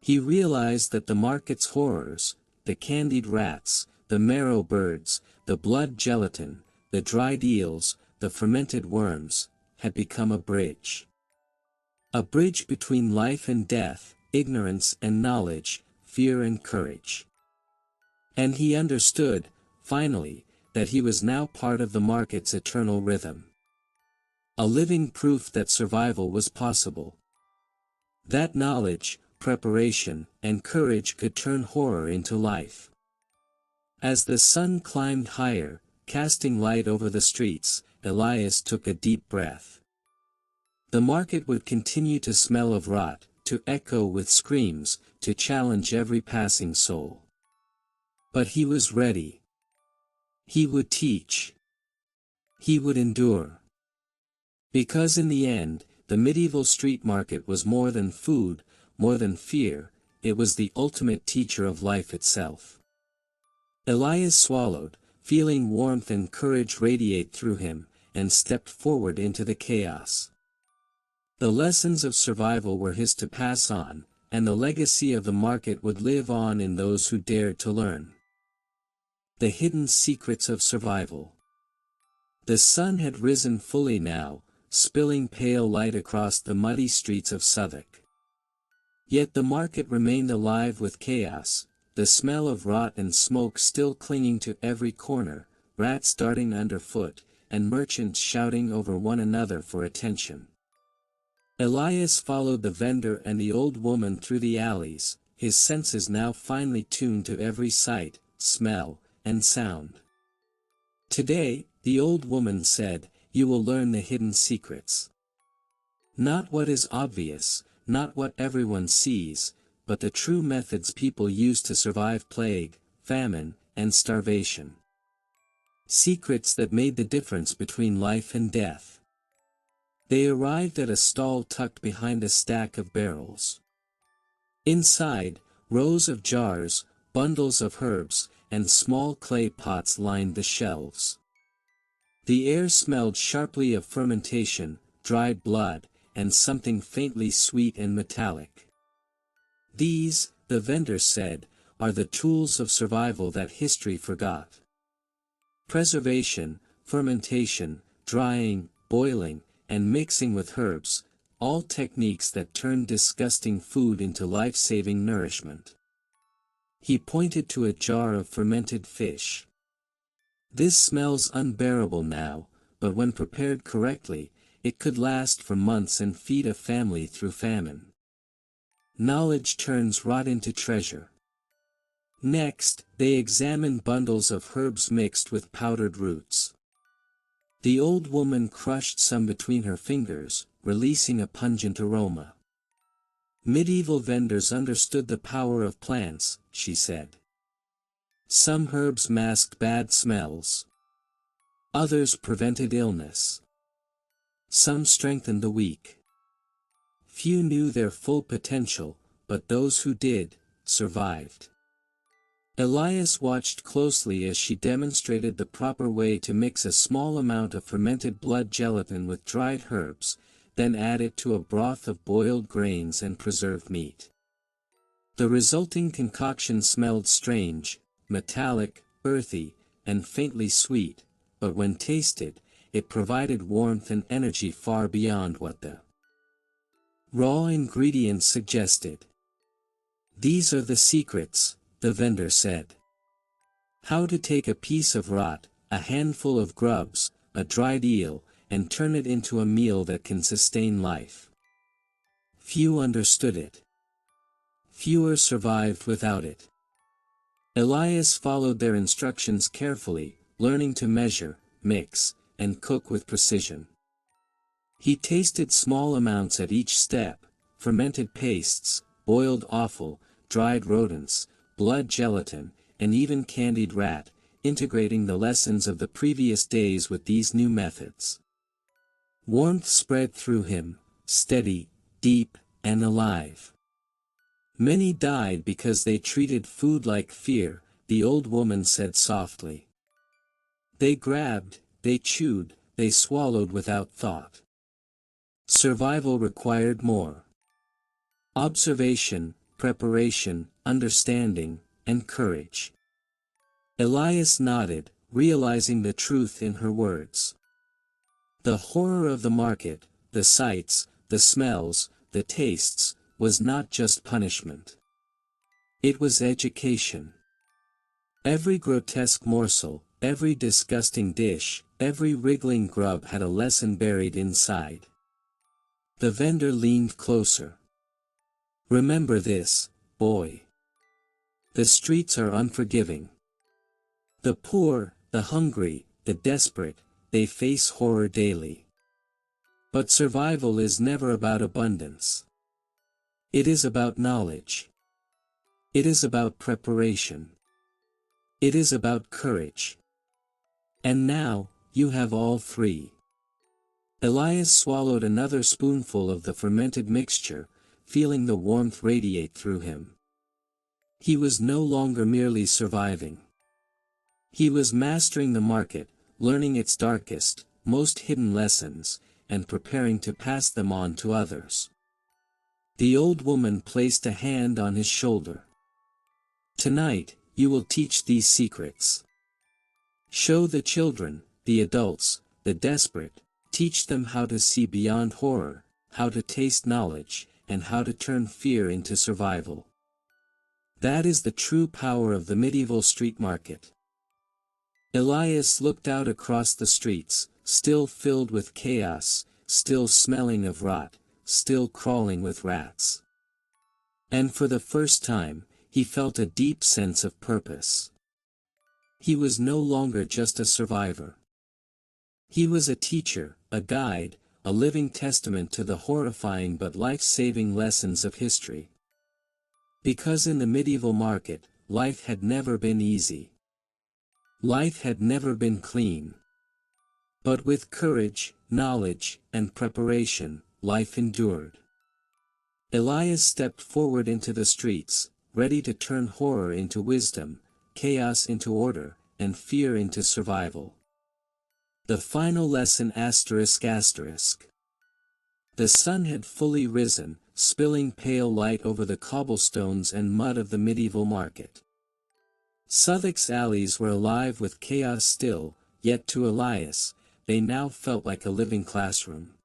He realized that the market's horrors, the candied rats, the marrow birds, the blood gelatin, the dried eels, the fermented worms, had become a bridge. A bridge between life and death, ignorance and knowledge, fear and courage. And he understood, finally, that he was now part of the market's eternal rhythm. A living proof that survival was possible. That knowledge, preparation, and courage could turn horror into life. As the sun climbed higher, casting light over the streets, Elias took a deep breath. The market would continue to smell of rot, to echo with screams, to challenge every passing soul. But he was ready. He would teach. He would endure. Because in the end, the medieval street market was more than food, more than fear, it was the ultimate teacher of life itself. Elias swallowed, feeling warmth and courage radiate through him, and stepped forward into the chaos. The lessons of survival were his to pass on, and the legacy of the market would live on in those who dared to learn. The hidden secrets of survival. The sun had risen fully now, spilling pale light across the muddy streets of Southwark. Yet the market remained alive with chaos, the smell of rot and smoke still clinging to every corner, rats darting underfoot, and merchants shouting over one another for attention. Elias followed the vendor and the old woman through the alleys, his senses now finely tuned to every sight, smell, and sound. Today, the old woman said, you will learn the hidden secrets. Not what is obvious, not what everyone sees, but the true methods people use to survive plague, famine, and starvation. Secrets that made the difference between life and death. They arrived at a stall tucked behind a stack of barrels. Inside, rows of jars, bundles of herbs, and small clay pots lined the shelves. The air smelled sharply of fermentation, dried blood, and something faintly sweet and metallic. These, the vendor said, are the tools of survival that history forgot. Preservation, fermentation, drying, boiling, and mixing with herbs, all techniques that turn disgusting food into life-saving nourishment. He pointed to a jar of fermented fish. This smells unbearable now, but when prepared correctly, it could last for months and feed a family through famine. Knowledge turns rot into treasure. Next, they examined bundles of herbs mixed with powdered roots. The old woman crushed some between her fingers, releasing a pungent aroma. Medieval vendors understood the power of plants, she said. Some herbs masked bad smells. Others prevented illness. Some strengthened the weak. Few knew their full potential, but those who did, survived. Elias watched closely as she demonstrated the proper way to mix a small amount of fermented blood gelatin with dried herbs, then add it to a broth of boiled grains and preserved meat. The resulting concoction smelled strange, metallic, earthy, and faintly sweet, but when tasted, it provided warmth and energy far beyond what the raw ingredients suggested. These are the secrets, the vendor said. How to take a piece of rot, a handful of grubs, a dried eel, and turn it into a meal that can sustain life. Few understood it. Fewer survived without it. Elias followed their instructions carefully, learning to measure, mix, and cook with precision. He tasted small amounts at each step, fermented pastes, boiled offal, dried rodents, blood gelatin, and even candied rat, integrating the lessons of the previous days with these new methods. Warmth spread through him, steady, deep, and alive. Many died because they treated food like fear, the old woman said softly. They grabbed, they chewed, they swallowed without thought. Survival required more. Observation, preparation, understanding, and courage. Elias nodded, realizing the truth in her words. The horror of the market, the sights, the smells, the tastes, was not just punishment. It was education. Every grotesque morsel, every disgusting dish, every wriggling grub had a lesson buried inside. The vendor leaned closer. Remember this, boy. The streets are unforgiving. The poor, the hungry, the desperate, they face horror daily. But survival is never about abundance. It is about knowledge. It is about preparation. It is about courage. And now, you have all three. Elias swallowed another spoonful of the fermented mixture, feeling the warmth radiate through him. He was no longer merely surviving. He was mastering the market, learning its darkest, most hidden lessons, and preparing to pass them on to others. The old woman placed a hand on his shoulder. Tonight, you will teach these secrets. Show the children, the adults, the desperate, teach them how to see beyond horror, how to taste knowledge, and how to turn fear into survival. That is the true power of the medieval street market. Elias looked out across the streets, still filled with chaos, still smelling of rot, still crawling with rats. And for the first time, he felt a deep sense of purpose. He was no longer just a survivor. He was a teacher, a guide, a living testament to the horrifying but life-saving lessons of history. Because in the medieval market, life had never been easy. Life had never been clean. But with courage, knowledge, and preparation, life endured. Elias stepped forward into the streets, ready to turn horror into wisdom, chaos into order, and fear into survival. The final lesson ***. The sun had fully risen, spilling pale light over the cobblestones and mud of the medieval market. Southwark's alleys were alive with chaos still, yet to Elias, they now felt like a living classroom.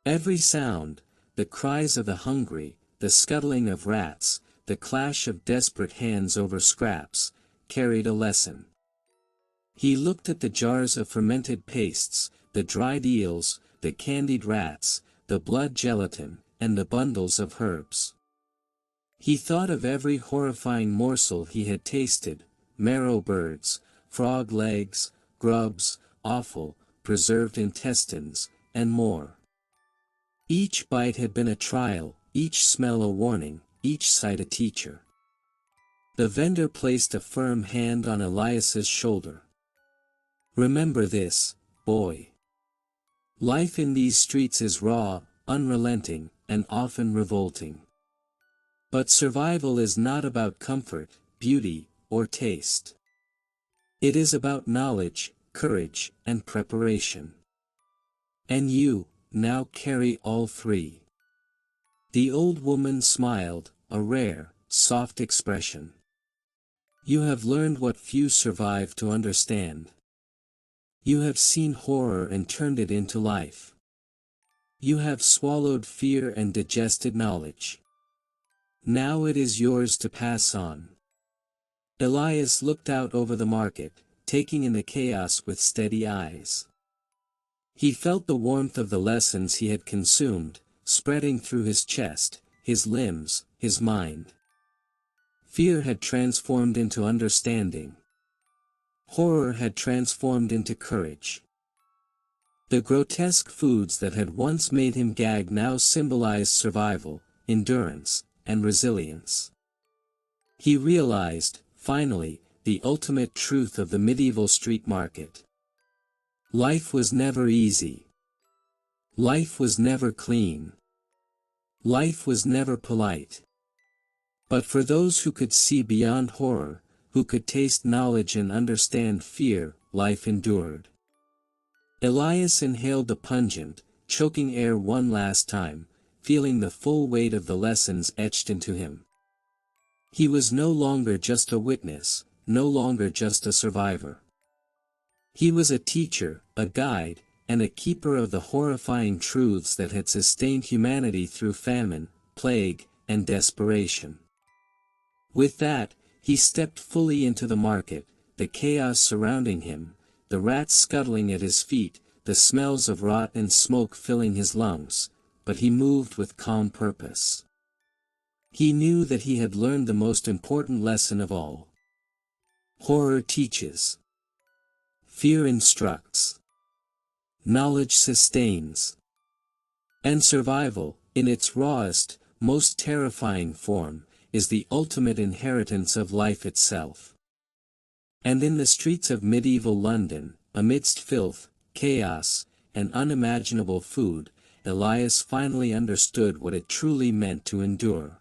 Every sound, the cries of the hungry, the scuttling of rats, the clash of desperate hands over scraps, carried a lesson. He looked at the jars of fermented pastes, the dried eels, the candied rats, the blood gelatin, and the bundles of herbs. He thought of every horrifying morsel he had tasted: marrow birds, frog legs, grubs, offal, preserved intestines, and more. Each bite had been a trial, each smell a warning, each sight a teacher. The vendor placed a firm hand on Elias's shoulder. "Remember this, boy. Life in these streets is raw, unrelenting, and often revolting. But survival is not about comfort, beauty, or taste. It is about knowledge, courage, and preparation. And you, now carry all three." The old woman smiled, a rare, soft expression. "You have learned what few survive to understand. You have seen horror and turned it into life. You have swallowed fear and digested knowledge. Now it is yours to pass on." Elias looked out over the market, taking in the chaos with steady eyes. He felt the warmth of the lessons he had consumed, spreading through his chest, his limbs, his mind. Fear had transformed into understanding. Horror had transformed into courage. The grotesque foods that had once made him gag now symbolized survival, endurance, and resilience. He realized, finally, the ultimate truth of the medieval street market. Life was never easy. Life was never clean. Life was never polite. But for those who could see beyond horror, who could taste knowledge and understand fear, life endured. Elias inhaled the pungent, choking air one last time, feeling the full weight of the lessons etched into him. He was no longer just a witness, no longer just a survivor. He was a teacher, a guide, and a keeper of the horrifying truths that had sustained humanity through famine, plague, and desperation. With that, he stepped fully into the market, the chaos surrounding him, the rats scuttling at his feet, the smells of rot and smoke filling his lungs, but he moved with calm purpose. He knew that he had learned the most important lesson of all. Horror teaches. Fear instructs. Knowledge sustains. And survival, in its rawest, most terrifying form, is the ultimate inheritance of life itself. And in the streets of medieval London, amidst filth, chaos, and unimaginable food, Elias finally understood what it truly meant to endure.